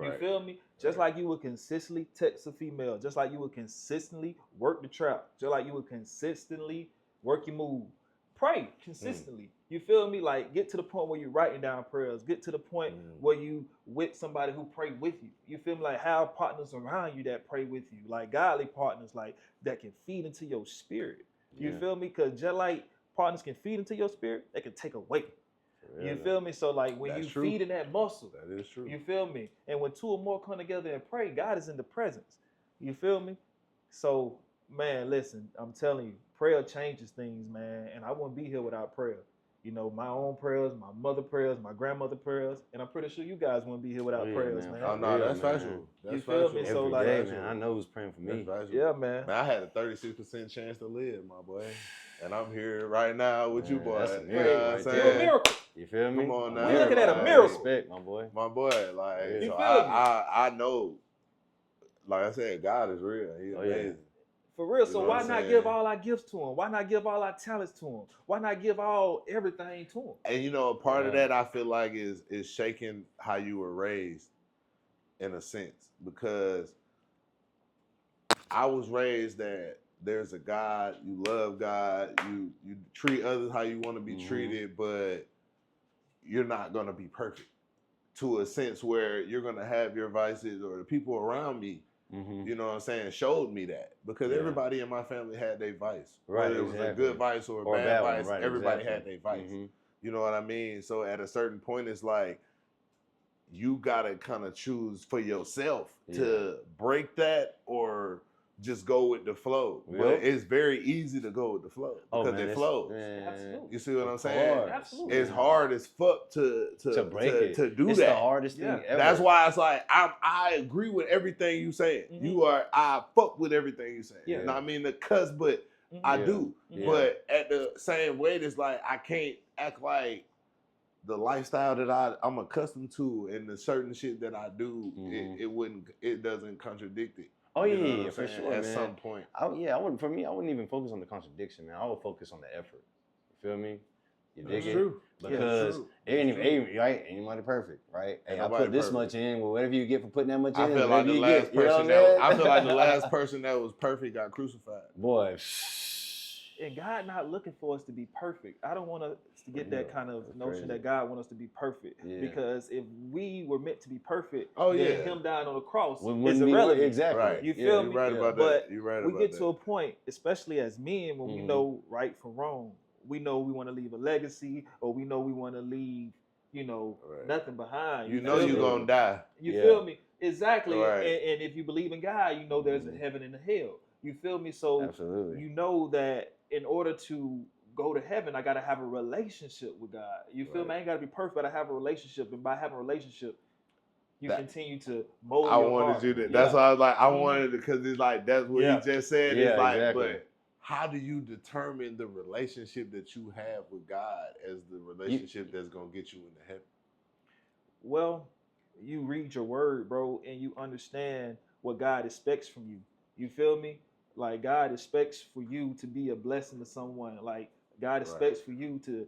You feel me? Just like you would consistently text a female, just like you would consistently work the trap, just like you would consistently work your move. Pray consistently. You feel me? Like, get to the point where you're writing down prayers. Get to the point where you with somebody who pray with you. You feel me? Like, have partners around you that pray with you. Like, godly partners, like, that can feed into your spirit. You feel me? Because just like partners can feed into your spirit, they can take away. You feel me? So, like, when you feed in that muscle, that is true. You feel me? And when two or more come together and pray, God is in the presence. You feel me? So, man, listen, I'm telling you, prayer changes things, man. And I wouldn't be here without prayer. You know, my own prayers, my mother prayers, my grandmother prayers, and I'm pretty sure you guys wouldn't be here without prayers, man. Oh no, that's factual. You feel me? So, like, man, I know who's praying for me. Yeah, man. I had a 36% chance to live, my boy, and I'm here right now with you, boy. That's a you know what I'm saying? You're a miracle. You feel me? Come on now. We're looking at a miracle. Respect, my boy. My boy, like, You so feel me? I know, like I said, God is real. He's amazing. For real, so You know why what I'm not saying? give all our gifts to him? Why not give all our talents to him? Why not give all everything to him? And you know, a part of that I feel like is shaking how you were raised, in a sense, because I was raised that there's a God, you love God, you treat others how you want to be treated, but you're not gonna be perfect. To a sense where you're gonna have your vices, or the people around me. You know what I'm saying? Showed me that, because everybody in my family had their vice. Right, Whether it was a good vice or a bad vice, right, everybody had their vice. You know what I mean? So at a certain point, it's like you gotta kind of choose for yourself to break that or just go with the flow. But it's very easy to go with the flow because it flows. Absolutely. You see what I'm saying? Absolutely. It's hard as fuck to break it. To do it's that. The hardest thing ever. That's why it's like I agree with everything you saying. I fuck with everything you saying. Yeah. You know what I mean? The cuss, but I do. But at the same weight, it's like I can't act like the lifestyle that I'm accustomed to and the certain shit that I do, it doesn't contradict it. Oh You know yeah, for sure. At man. some point. I wouldn't even focus on the contradiction, man. I would focus on the effort. You feel me? You dig it? True. Because ain't anybody perfect, right? Hey, I put this much in. Well, whatever you get for putting that much in, I feel like the last person I feel like the last person that was perfect got crucified. Boy. And God not looking for us to be perfect. I don't want us to get that kind of notion that God wants us to be perfect. Because if we were meant to be perfect, then Him dying on the cross is irrelevant. Exactly. Right. You feel me? You're right about but that. You're right we about get that. to a point, especially as men, when we know right from wrong. We know we want to leave a legacy, or we know we want to leave, nothing behind. You know you're going to die. You feel me? Exactly. Right. And if you believe in God, you know there's a heaven and a hell. You feel me? So absolutely. You know that in order to go to heaven, I got to have a relationship with God. You feel me? I ain't got to be perfect, but I have a relationship. And by having a relationship, you continue to mold your heart. That's why I was like, I wanted it because it's like, that's what he just said. It's like, exactly. But how do you determine the relationship that you have with God as the relationship that's going to get you into heaven? Well, you read your word, bro, and you understand what God expects from you. You feel me? Like, God expects for you to be a blessing to someone. Like, God expects for you to,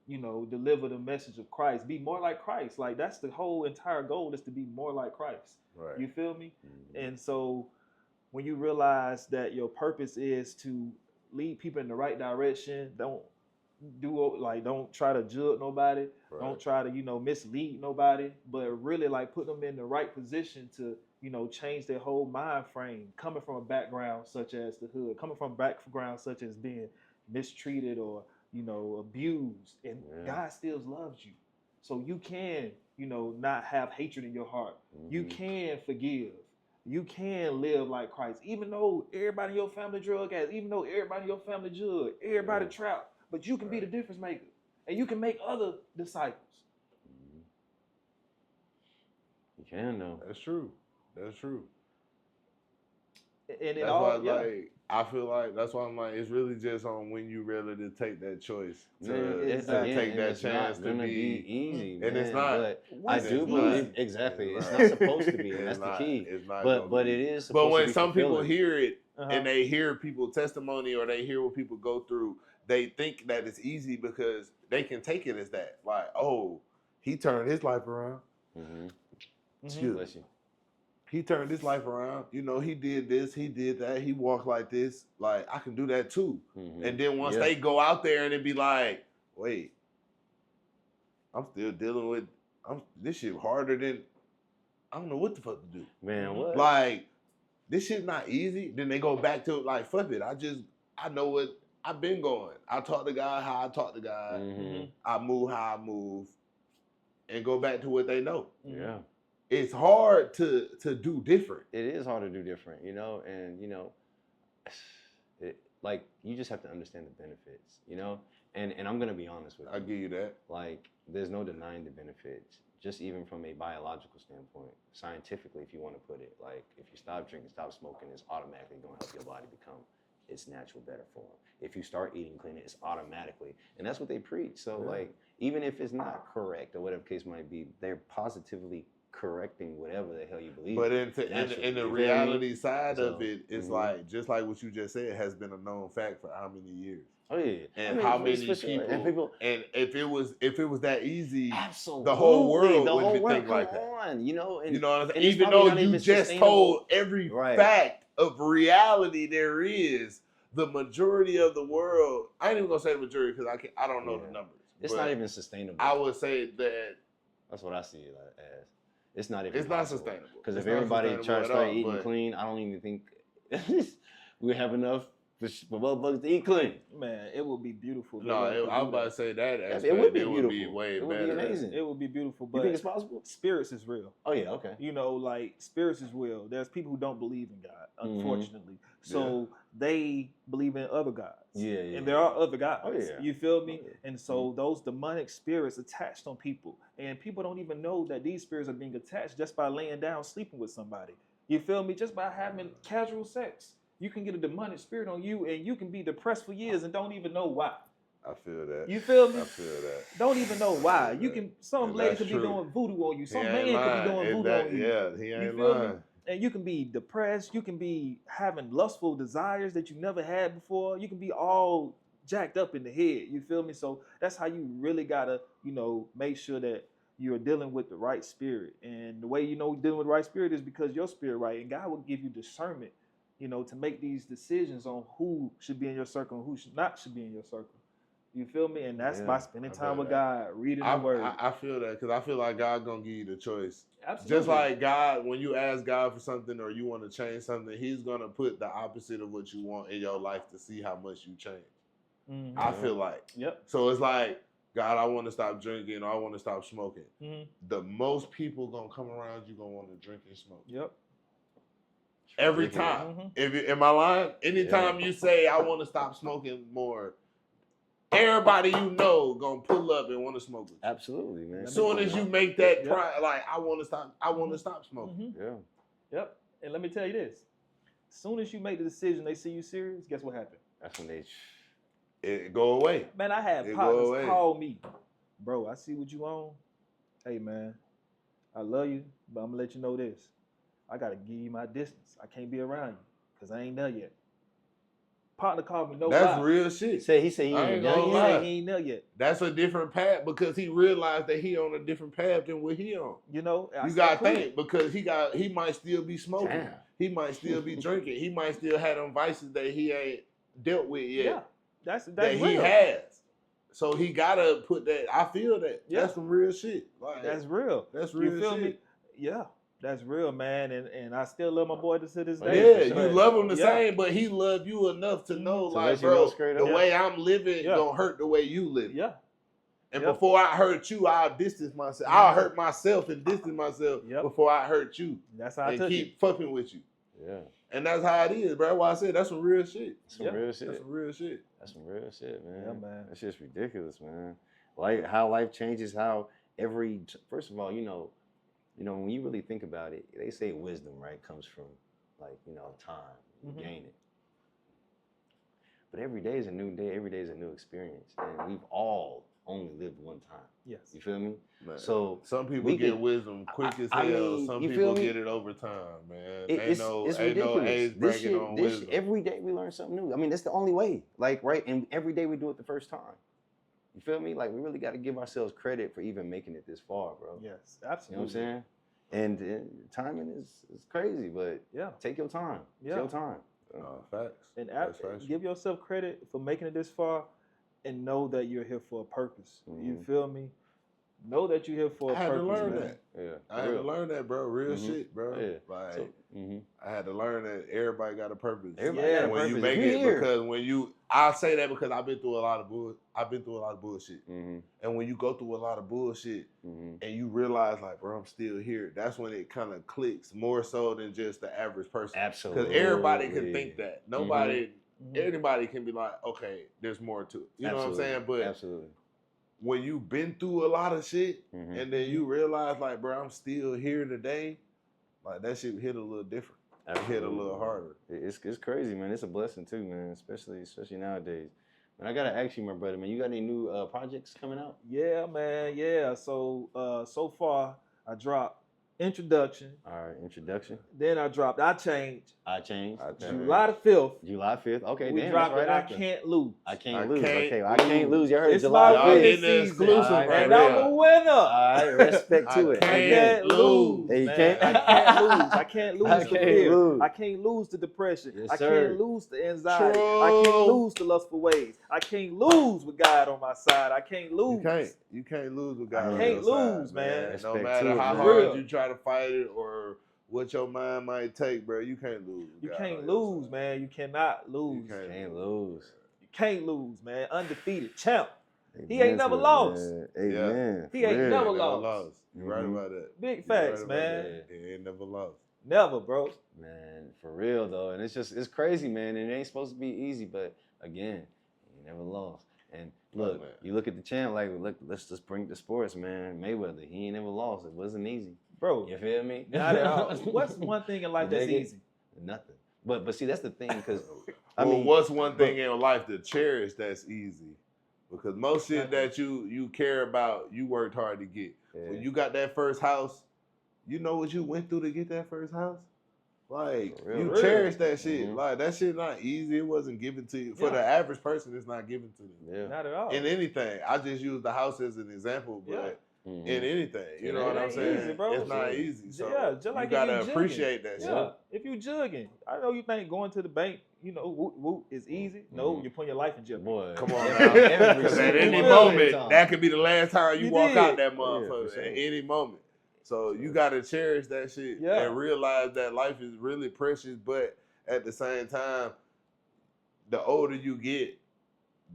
deliver the message of Christ. Be more like Christ. Like, that's the whole entire goal, is to be more like Christ. Right. You feel me? And so when you realize that your purpose is to lead people in the right direction, don't try to judge nobody. Right. Don't try to, mislead nobody, but really like put them in the right position to, change their whole mind frame, coming from a background such as the hood, coming from a background such as being mistreated or, abused, and God still loves you. So you can, not have hatred in your heart. You can forgive. You can live like Christ, even though everybody in your family drug addicts, even though everybody in your family judge, everybody trap, but you can be the difference maker, and you can make other disciples. You can, though. That's true. That's true. And that's why, I feel like that's why I'm like, it's really just on when you ready to take that choice to take that chance to be easy, and man, it's not. But I do believe exactly. It's not supposed to be. And that's the key. It's not. But it is. But when to be some people fulfilling. hear it and they hear people's testimony or they hear what people go through, they think that it's easy because they can take it as that. Like, oh, he turned his life around. Bless you. he turned his life around. You know, he did this, he did that, he walked like this. Like, I can do that too. And then once they go out there and it be like, wait, I'm still dealing with this shit harder than I don't know what the fuck to do. Man, what? Like, this shit not easy. Then they go back to like, fuck it. I know what I've been going. I talk to God how I talk to God. I move how I move. And go back to what they know. Yeah. It's hard to do different. It is hard to do different, you know, and you know, like you just have to understand the benefits, you know, and I'm gonna be honest with you. I give you that. Like, there's no denying the benefits, just even from a biological standpoint, scientifically, if you want to put it. Like, if you stop drinking, stop smoking, it's automatically gonna help your body become its natural better form. If you start eating clean, it's automatically, and that's what they preach. So like, even if it's not correct or whatever case might be, they're positively correcting whatever the hell you believe. But in the reality side of it, it's like, just like what you just said, has been a known fact for how many years? Oh yeah. And how many people, sure. and if it was that easy, absolutely, the whole world the whole would world, think like that. on, you know, and, you know what I'm saying? and Even though you just told every fact of reality there is, the majority of the world, I ain't even gonna say the majority because I don't know the numbers. It's not even sustainable. I would say that that's what I see it as. It's not even. It's not sustainable. Because if everybody tries to start eating clean, I don't even think we have enough for motherfuckers to eat clean. Man, it would be beautiful. No, I was about to say that aspect, it would be beautiful. It would be way better. It would be amazing. It would be beautiful. But you think it's possible? Spirits is real. Oh yeah, okay. You know, like spirits is real. There's people who don't believe in God, unfortunately. So they believe in other gods. Yeah. And there are other gods. Oh yeah. You feel me? And so those demonic spirits attached on people, and people don't even know that these spirits are being attached just by laying down, sleeping with somebody. You feel me? Just by having casual sex. You can get a demonic spirit on you, and you can be depressed for years and don't even know why. I feel that. You feel me? I feel that. Don't even know why. You can. Some lady could be doing voodoo on you. Some man could be doing voodoo on you. Yeah, he ain't you feel lying. Me? And you can be depressed. You can be having lustful desires that you never had before. You can be all jacked up in the head. You feel me? So that's how you really gotta, you know, make sure that you're dealing with the right spirit. And the way you know you're dealing with the right spirit is because your spirit right. And God will give you discernment, you know, to make these decisions on who should be in your circle and who should be in your circle. You feel me? And that's by spending time with God, reading the Word. I feel that because I feel like God gonna give you the choice. Absolutely. Just like God, when you ask God for something or you want to change something, He's gonna put the opposite of what you want in your life to see how much you change. Mm-hmm. I feel like. Yep. So it's like, God, I want to stop drinking or I want to stop smoking. Mm-hmm. The most people gonna come around you gonna want to drink and smoke. Yep. Every time. Am I lying? Anytime you say I want to stop smoking more, everybody you know gonna pull up and want to smoke with you. Absolutely, man. As soon as you make that like I want to stop smoking. Mm-hmm. Yep. And let me tell you this: as soon as you make the decision, they see you serious. Guess what happened? That's when it go away. Man, I had partners call me, bro. I see what you on. Hey, man, I love you, but I'm gonna let you know this: I gotta give you my distance. I can't be around you because I ain't there yet. Partner called me. That's real shit. He said he ain't there yet. That's a different path because he realized that he on a different path than what he on. You know, you gotta think because he might still be smoking. Damn. He might still be drinking. He might still have them vices that he ain't dealt with yet. Yeah, that's that real. He has. So he gotta put that. I feel that. Yeah. That's some real shit. Like, that's real. That's real you feel shit. Me? Yeah. That's real, man, and I still love my boy to this day. Yeah, you love him the same, but he loved you enough to know, like, bro, the way I'm living don't hurt the way you live. Yeah. And before I hurt you, I'll distance myself. I'll hurt myself and distance myself before I hurt you. That's how I took keep fucking with you. Yeah. And that's how it is, bro. Why I said that's some real shit. Some real shit. That's some real shit. That's some real shit, man. Yeah, man. That's just ridiculous, man. Like how life changes, how first of all, you know, when you really think about it, they say wisdom, right, comes from, like, you know, time. You gain it. But every day is a new day. Every day is a new experience. And we've all only lived one time. Yes. You feel me? Man, so some people get wisdom quick as hell. Some people get it over time, man. It's ridiculous. No age bracket on wisdom. Every day we learn something new. I mean, that's the only way. Like, right? And every day we do it the first time. You feel me? Like, we really got to give ourselves credit for even making it this far, bro. Yes, absolutely. You know what I'm saying? And timing is crazy, but take your time. It's your time. Facts. And give yourself credit for making it this far, and know that you're here for a purpose. You feel me? Know that you're here for a purpose. I had to learn that. Yeah, I had to learn that, bro. Real shit, bro. Yeah. Like, I had to learn that everybody got a purpose. Everybody got a when purpose. you make it, because I say that because I've been through a lot of bullshit. And when you go through a lot of bullshit and you realize, like, bro, I'm still here, that's when it kind of clicks more so than just the average person. Absolutely. Because everybody can think that. Nobody, anybody can be like, okay, there's more to it. You know what I'm saying? But absolutely. When you've been through a lot of shit and then you realize, like, bro, I'm still here today, like, that shit hit a little different. It hit a little harder. It's crazy, man. It's a blessing too, man, especially nowadays. Man, I gotta ask you, my brother, man, you got any new projects coming out? Yeah, man, yeah. So so far I dropped Introduction. All right, Introduction. Then I dropped I Changed. July the 5th. July 5th. Okay, we damn, dropped right it. after. I Can't Lose. I Can't Lose. Okay, I Can't lose. You heard it's July 5th. Y'all getting the exclusive, and I'm a winner. All right, respect to it. I can't lose. Hey, you man. can't. I can't lose. I can't lose the fear. Lose. I can't lose the depression. Yes, I sir. can't lose the anxiety. True. I can't lose the lustful ways. I can't lose with God on my side. I can't lose. You can't lose with God. I can't lose, man. No Respect matter to it, how man. hard you try to fight it or what your mind might take, bro, you can't lose. You can't lose, man. You cannot lose. You can't lose. You can't lose, man. Undefeated champ. Amen He ain't never lost. Amen. He ain't never Never lost. lost. You're right about that. Big You're facts, right about man. that. He ain't never lost. Never, bro. Man, for real though, and it's crazy, man. And it ain't supposed to be easy, but again, he never lost. And look, you look at the champ, like, look, let's just bring the sports, man. Mayweather, he ain't never lost. It wasn't easy, bro. You feel me? Not at all. What's one thing in life that's easy? Nothing. But see, that's the thing, because I mean, what's one thing in life to cherish that's easy? Because most shit that you care about, you worked hard to get. Yeah. When you got that first house, you know what you went through to get that first house? Like, you cherish that shit. Like, that shit not easy. It wasn't given to you. For the average person, it's not given to them. Yeah. Not at all. In anything. I just use the house as an example, but in anything. You know what I'm saying? Easy, bro. It's not easy. So just like you gotta appreciate that shit. If you jugging, I know you think going to the bank, you know, whoop, is easy. No, you're putting your life in jeopardy. Boy, come on now. Because at any moment, that could be the last time you walk out that motherfucker. At any moment. So you gotta cherish that shit and realize that life is really precious, but at the same time, the older you get,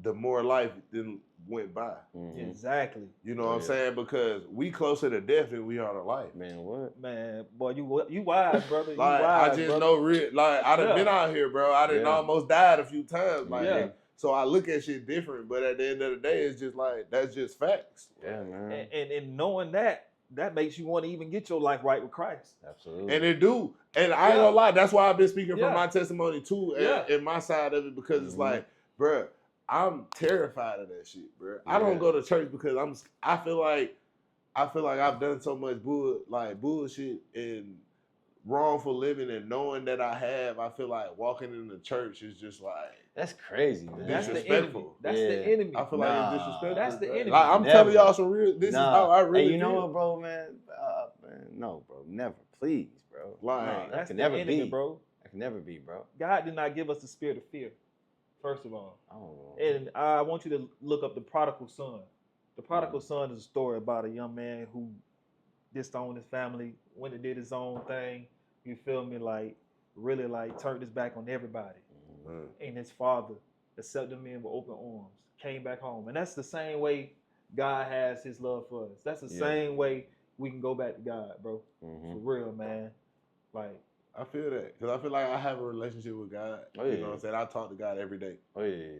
the more life then went by. Exactly. You know what I'm saying? Because we closer to death than we are to life. Man, what? Man, boy, you wise, brother. You like, wise, I just brother. know like I done been out here, bro. I done almost died a few times. Like so I look at shit different, but at the end of the day, it's just like that's just facts. Yeah, man. And knowing that makes you want to even get your life right with Christ. Absolutely. And it do. And I ain't gonna lie, that's why I've been speaking from my testimony too, and my side of it, because it's like, bro, I'm terrified of that shit, bro. I don't go to church because I feel like I've done so much bullshit and wrongful living, and knowing that I feel like walking in the church is just like, that's crazy, man. That's disrespectful. The enemy. I feel like it's disrespectful. That's the enemy. Like, I'm telling y'all some real. This is how I really. Hey, you know feel. what, bro, man? Man, no, bro, never, please, bro. Like, that that's can the never enemy, be, bro. That can never be, bro. God did not give us the spirit of fear. First of all, oh. And I want you to look up the prodigal son. The prodigal son is a story about a young man who disowned his family, went and did his own thing. You feel me? Like, really, like, turned his back on everybody. And his father accepted him in with open arms, came back home. And that's the same way God has his love for us. That's the same way we can go back to God, bro. For real, man. Like, I feel that. Because I feel like I have a relationship with God. You know what I'm saying? I talk to God every day.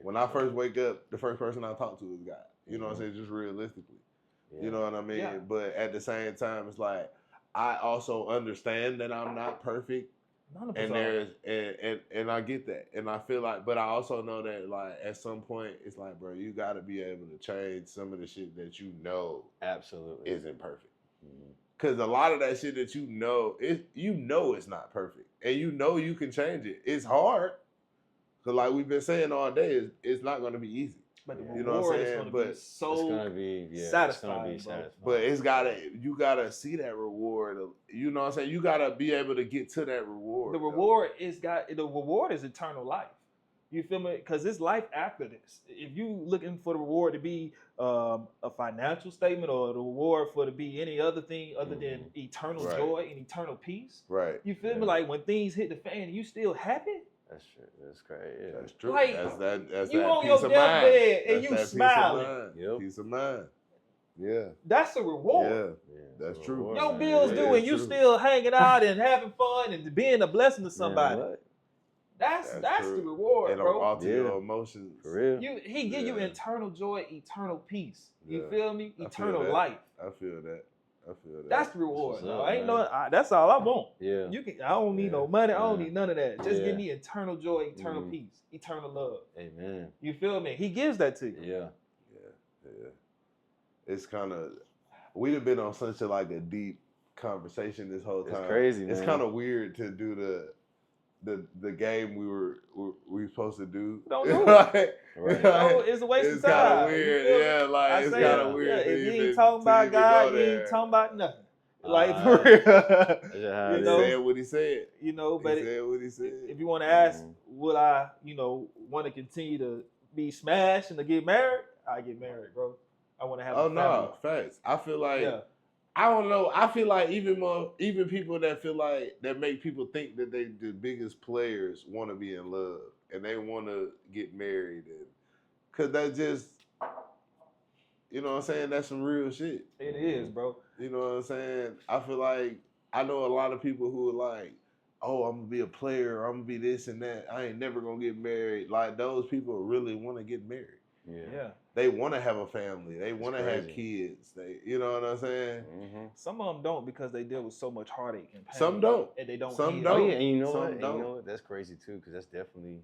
When I first wake up, the first person I talk to is God. You know what I'm saying? Just realistically. You know what I mean? Yeah. But at the same time, it's like, I also understand that I'm not perfect. And and I get that. And I feel like, but I also know that, like, at some point, it's like, bro, you got to be able to change some of the shit that you know absolutely isn't perfect. Because a lot of that shit that you know it's not perfect. And you know you can change it. It's hard. Because like we've been saying all day, it's not going to be easy. But the You know what I'm reward is saying? going to But be so it's gonna be satisfying, satisfying. But you gotta see that reward. You know what I'm saying? You gotta be able to get to that reward. The reward is eternal life. You feel me? Because it's life after this. If you looking for the reward to be a financial statement or the reward for to be any other thing other than eternal joy and eternal peace, right? You feel me? Like when things hit the fan, you still happy. That's true. That's crazy. Yeah. That's true. Like, that's you that on peace your of mind. deathbed and That's you that smiling. Peace of mind. Yeah. That's a reward. Yeah. That's true. Your bills due and you still hanging out and having fun and being a blessing to somebody. Man, that's the reward, and bro. all to your emotions. For real. He give you eternal joy, eternal peace. You Yeah. feel me? Eternal life. I feel that. That's the reward. That's That's all I want. Yeah. I don't need no money. I don't need none of that. Just Yeah. give me eternal joy, eternal peace, eternal love. Amen. You feel me? He gives that to you. Yeah. It's kind of, we've been on such a deep conversation this whole time. It's crazy, man. It's kind of weird to do the game we were supposed to do. Don't do it. Right. It's a waste of time. It's kind of weird. Yeah, it's kind of weird. Yeah, if you ain't talking about God, you ain't talking about nothing. Like for real. He said what he said. But he said what he said. If you want to ask, would I, want to continue to be smashed and to get married? I get married, bro. I want to have a family. No, facts. I feel like I don't know. I feel like even people that feel like that make people think that they the biggest players want to be in love and they want to get married, and cause that's just, you know what I'm saying, that's some real shit. It is, bro. You know what I'm saying? I feel like I know a lot of people who are like, oh, I'm gonna be a player, I'm gonna be this and that. I ain't never gonna get married. Like those people really want to get married. Yeah. They want to have a family. They want to have kids. You know what I'm saying? Mm-hmm. Some of them don't because they deal with so much heartache and pain. Some don't. And they don't. Some heal. don't. Oh, yeah, and you know Some what? And don't. you know what? That's crazy too, because that's definitely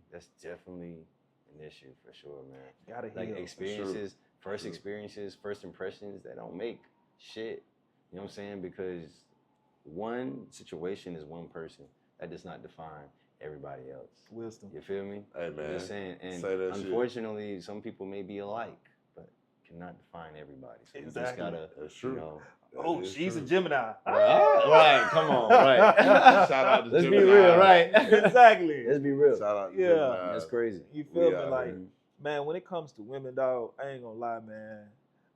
an issue for sure, man. Gotta like heal. experiences, first experiences, first impressions, they don't make shit. You know what I'm saying? Because one situation is one person. That does not define everybody else. Wisdom. You feel me? Hey, man. You know what I'm saying? And Say that unfortunately, some people may be alike, but cannot define everybody. So you just gotta, That's true. Oh, she's a Gemini. Right, come on, right. Shout out to Let's Gemini. be real, right? Exactly. Let's be real. Shout out to Yeah. Gemini. That's crazy. You feel me? Like, man, when it comes to women, dog, I ain't gonna lie, man.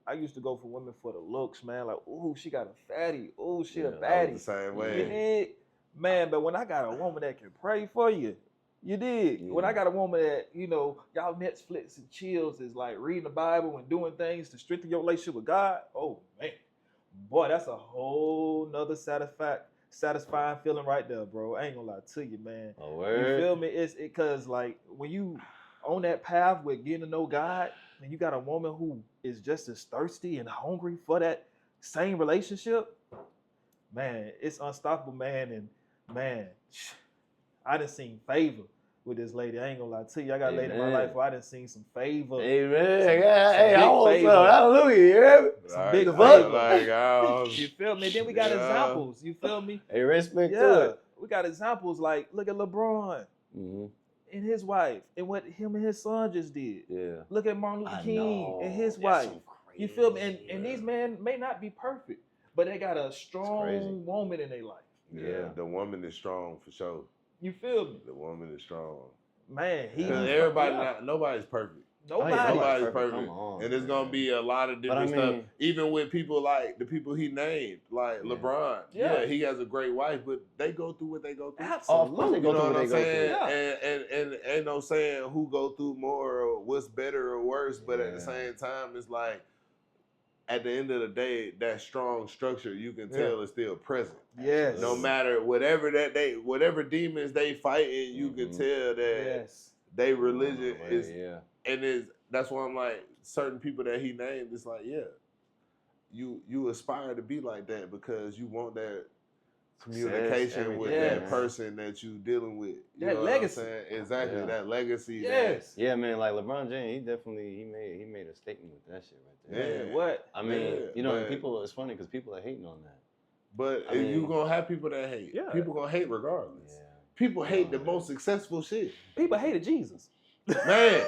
I used to go for women for the looks, man. Like, ooh, she got a fatty. Ooh, she a baddie. The same way. You dig? Man, but when I got a woman that can pray for you, you dig? Yeah. When I got a woman that, y'all Netflix and chills is like reading the Bible and doing things to strengthen your relationship with God, oh, man. Boy, that's a whole nother satisfying feeling right there, bro. I ain't gonna lie to you, man. Oh, word. You feel me? It's because like when you on that path with getting to know God, and you got a woman who is just as thirsty and hungry for that same relationship, man, it's unstoppable, man. And man, I done seen favor with this lady. I ain't gonna lie to you. I got a lady in my life where I done seen some favor. Amen. Hey, I want some. Hallelujah. You hear me? Some big favor. You feel me? Then we got examples. You feel me? Hey, respect to it. We got examples like, look at LeBron and his wife and what him and his son just did. Yeah. Look at Martin Luther King and his wife. You feel me? And these men may not be perfect, but they got a strong woman in their life. Yeah, the woman is strong for sure. You feel me? The woman is strong. Man, nobody's perfect. Nobody's perfect. And there's gonna be a lot of different stuff. Even with people like the people he named, like LeBron. Yeah, he has a great wife, but they go through what they go through. Absolutely. You know what I'm saying? And ain't no saying who go through more or what's better or worse, but at the same time, it's like at the end of the day, that strong structure you can tell is still present. Yes. No matter whatever demons they fighting, you can tell that they religion is, and that's why I'm like, certain people that he named, it's like, you aspire to be like that because you want that communication with that person that you dealing with. You that know legacy. What I'm saying? Exactly, that legacy. Yes. Yeah, man, like LeBron James, he made a statement with that shit right there. Yeah, what? I mean, people, it's funny because people are hating on that. But you gonna have people that hate. Yeah. People gonna hate regardless. Yeah. People hate the most successful shit. People hated Jesus. Man,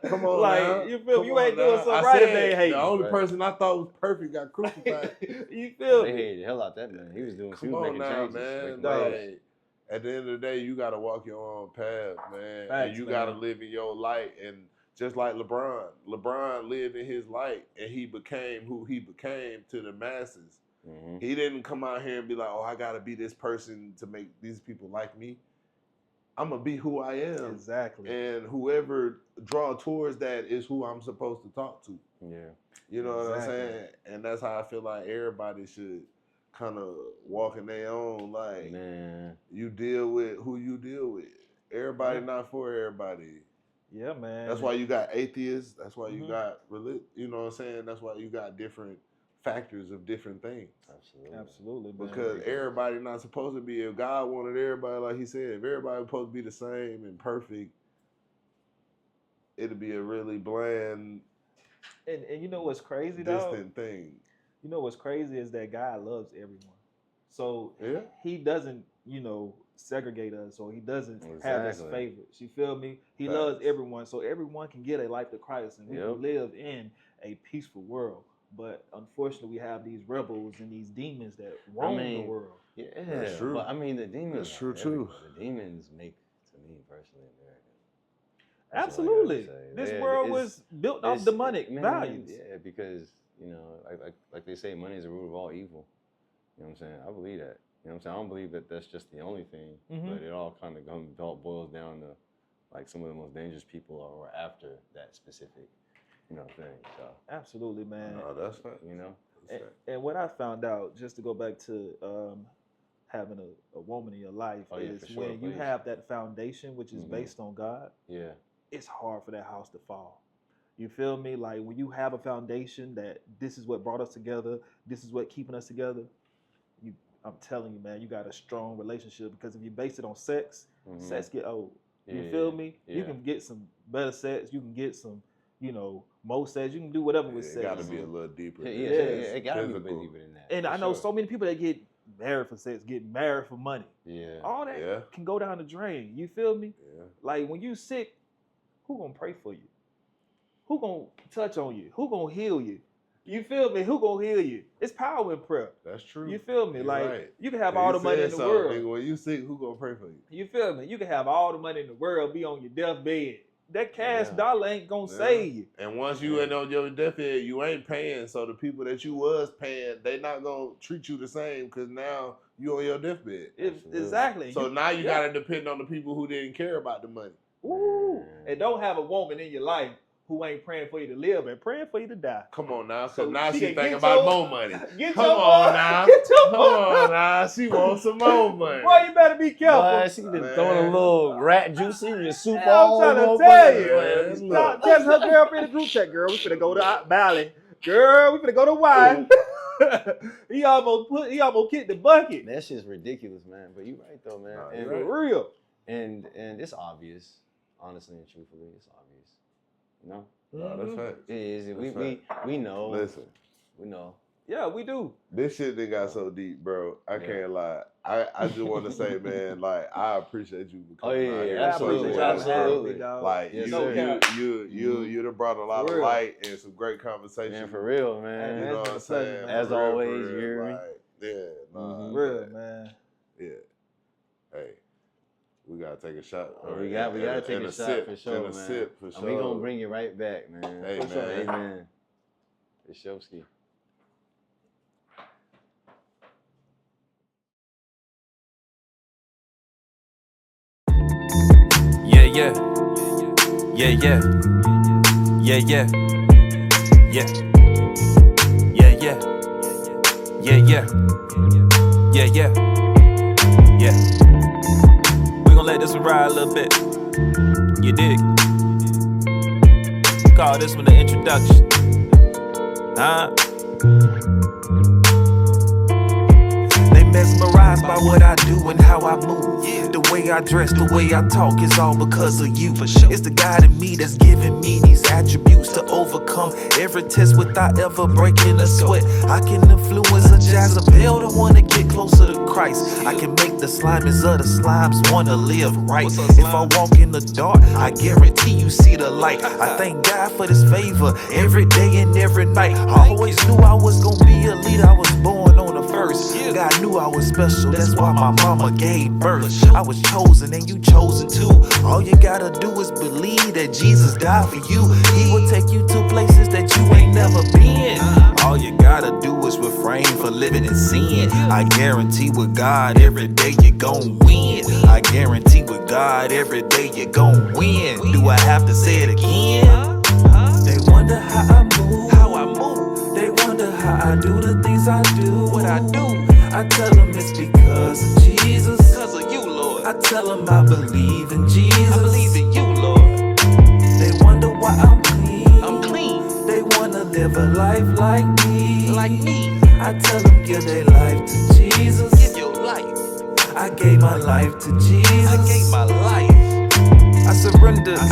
come on like, now. you feel me? You ain't doing now. something right if they hate the you. only person I thought was perfect got crucified. You feel They me? hated the hell out that man. He was doing. Come He was on making now, changes. man. Dog. Like, at the end of the day, you gotta walk your own path, man. Facts, and you man. gotta live in your light. And just like LeBron lived in his light, and he became who he became to the masses. Mm-hmm. He didn't come out here and be like, "Oh, I gotta be this person to make these people like me." I'm gonna be who I am. Exactly. And whoever draw towards that is who I'm supposed to talk to. Yeah. You know what I'm Exactly. saying? And that's how I feel like everybody should kind of walk in their own. Like, Man. you deal with who you deal with. Everybody not for everybody. Yeah, man. That's why you got atheists. That's why you Mhm. got religion. You know what I'm saying? That's why you got different factors of different things. Absolutely, man. Because everybody not supposed to be. If God wanted everybody, like he said, if everybody was supposed to be the same and perfect, it'd be a really bland, and you know what's crazy, distant thing. You know what's crazy is that God loves everyone. So Yeah. he doesn't, segregate us, or he doesn't have his Exactly. favorites. You feel me? He Facts. loves everyone, so everyone can get a life to Christ, and we Yep. can live in a peaceful world. But unfortunately, we have these rebels and these demons that roam the world. Yeah, That's true. But I mean, the demons. That's true, are too. everywhere. The demons make, to me personally, American. That's all I Absolutely, gotta say. this Yeah, world it's- was built off it's- demonic man, values. Yeah, because like they say, money is the root of all evil. You know what I'm saying? I believe that. You know what I'm saying? I don't believe that that's just the only thing, but it all kind of boils down to like some of the most dangerous people are after that specific, thing. So Absolutely, man. No, that's fact. And what I found out, just to go back to having a woman in your life, is for sure, when you please. have that foundation, which is based on God, yeah, it's hard for that house to fall. You feel me? Like when you have a foundation that this is what brought us together, this is what keeping us together, I'm telling you, man, you got a strong relationship, because if you base it on sex, sex get old. You feel me? Yeah. You can get some better sex, you can get some, more sex, you can do whatever with sex. It got to be a little deeper. It got to be deeper than that. And I know so many people that get married for sex, get married for money. Yeah. All that can go down the drain. You feel me? Yeah. Like when you sick, who gonna pray for you? Who gonna touch on you? Who gonna heal you? You feel me? Who gonna heal you? It's power in prayer. That's true. You feel me? You're like right. you can have all the money in the world. Nigga, when you sick, who gonna pray for you? You feel me? You can have all the money in the world, be on your deathbed. That cash dollar ain't gonna save you. And once you ain't on your deathbed, you ain't paying. So the people that you was paying, they not gonna treat you the same, because now you on your deathbed. Exactly. So now you gotta depend on the people who didn't care about the money. Ooh. And don't have a woman in your life who ain't praying for you to live and praying for you to die. Come on now, So because now she she can thinking get about your- more money. Get Come your on money. now. Get your Come money. on now. She wants some more money. Boy, you better be careful. Boy, she been throwing a little rat juice in your soup I'm all trying to over. tell you. Man, Stop telling her girlfriend in the group chat, girl. We finna go to Valley. Girl, we finna go to wine. he almost kicked the bucket. That shit's ridiculous, man. But you right though, man. Nah, and, you right. For real. and it's obvious, honestly and truthfully, it's obvious. You know? No, that's facts. It is. That's We know. Listen, We know. Yeah, we do. this shit done got so deep, bro. I can't lie. I just want to say, man, like, I appreciate you for coming out here. absolutely, So much, bro. absolutely. Like, Yes, you done brought a lot of light and some great conversation. Man, for real, man. You know what I'm saying? As For real, always, for you real. hear me? Like, yeah, nah, Real, man. Yeah. Hey, we gotta take a shot. We gotta take a shot for sure, and man. a sip for And sure. we gonna bring you right back, man. Hey, For sure. man. Amen. It's Showski. Yeah. Yeah, yeah. Yeah, yeah. Yeah. Yeah, yeah. Yeah, yeah. Yeah, yeah. Yeah. We gon' let this one ride a little bit. You dig? Call this one the introduction. They mesmerize recognized by what I do and how I move. The way I dress, the way I talk is all because of you. It's the God in me that's giving me these attributes to overcome every test without ever breaking a sweat. I can influence a Jezebel to wanna get closer to Christ. I can make the slimies of the slimes wanna live right. If I walk in the dark, I guarantee you see the light. I thank God for this favor every day and every night. I always knew I was gonna be a leader. I was born on the first. God knew I was special, that's why my mama gave birth. I was chosen and you chosen too. All you gotta do is believe that Jesus died for you. He will take you to places that you ain't never been. All you gotta do is refrain from living in sin. I guarantee with God every day you gon' win. I guarantee with God every day you gon' win. Do I have to say it again? They wonder how I move, They wonder how I do the things I do, what I do. I tell them it's because of Jesus, because of you, Lord. I tell them I believe in Jesus, I believe in you, Lord. They wonder why I'm clean, They wanna live a life like me, I tell them give their life to Jesus, give your life. I gave my life to Jesus, I gave my life. I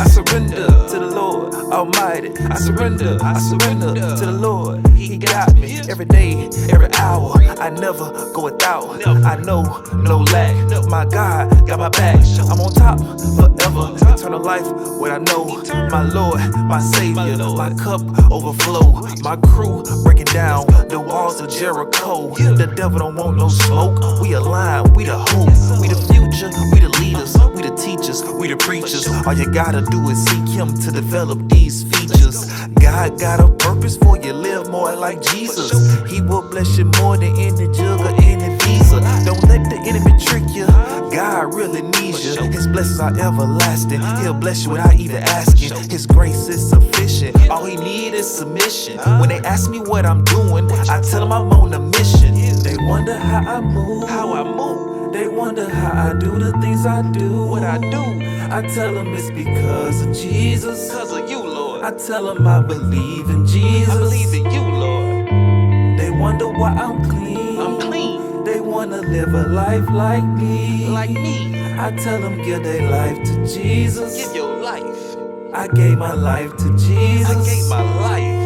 surrender to the Lord Almighty. I surrender to the Lord. He got me every day, every hour. I never go without. I know no lack. My God got my back. I'm on top forever. Eternal life, what I know. My Lord, my Savior. My cup overflow. My crew breaking down the walls of Jericho. The devil don't want no smoke. We align, we the hope, we the future, we the leaders, we the teachers, we the preachers. All you gotta do is seek him to develop these features. God got a purpose for you, live more like Jesus. He will bless you more than any jug or any visa. Don't let the enemy trick you, God really needs you. His blessings are everlasting, he'll bless you without even asking. His grace is sufficient, all he need is submission. When they ask me what I'm doing, I tell them I'm on a mission. They wonder how I move, They wonder how I do the things I do, what I do. I tell them it's because of Jesus, because of you, Lord. I tell them I believe in Jesus, I believe in you, Lord. They wonder why I'm clean, They wanna live a life like me, I tell them give their life to Jesus, give your life. I gave my life to Jesus, I gave my life.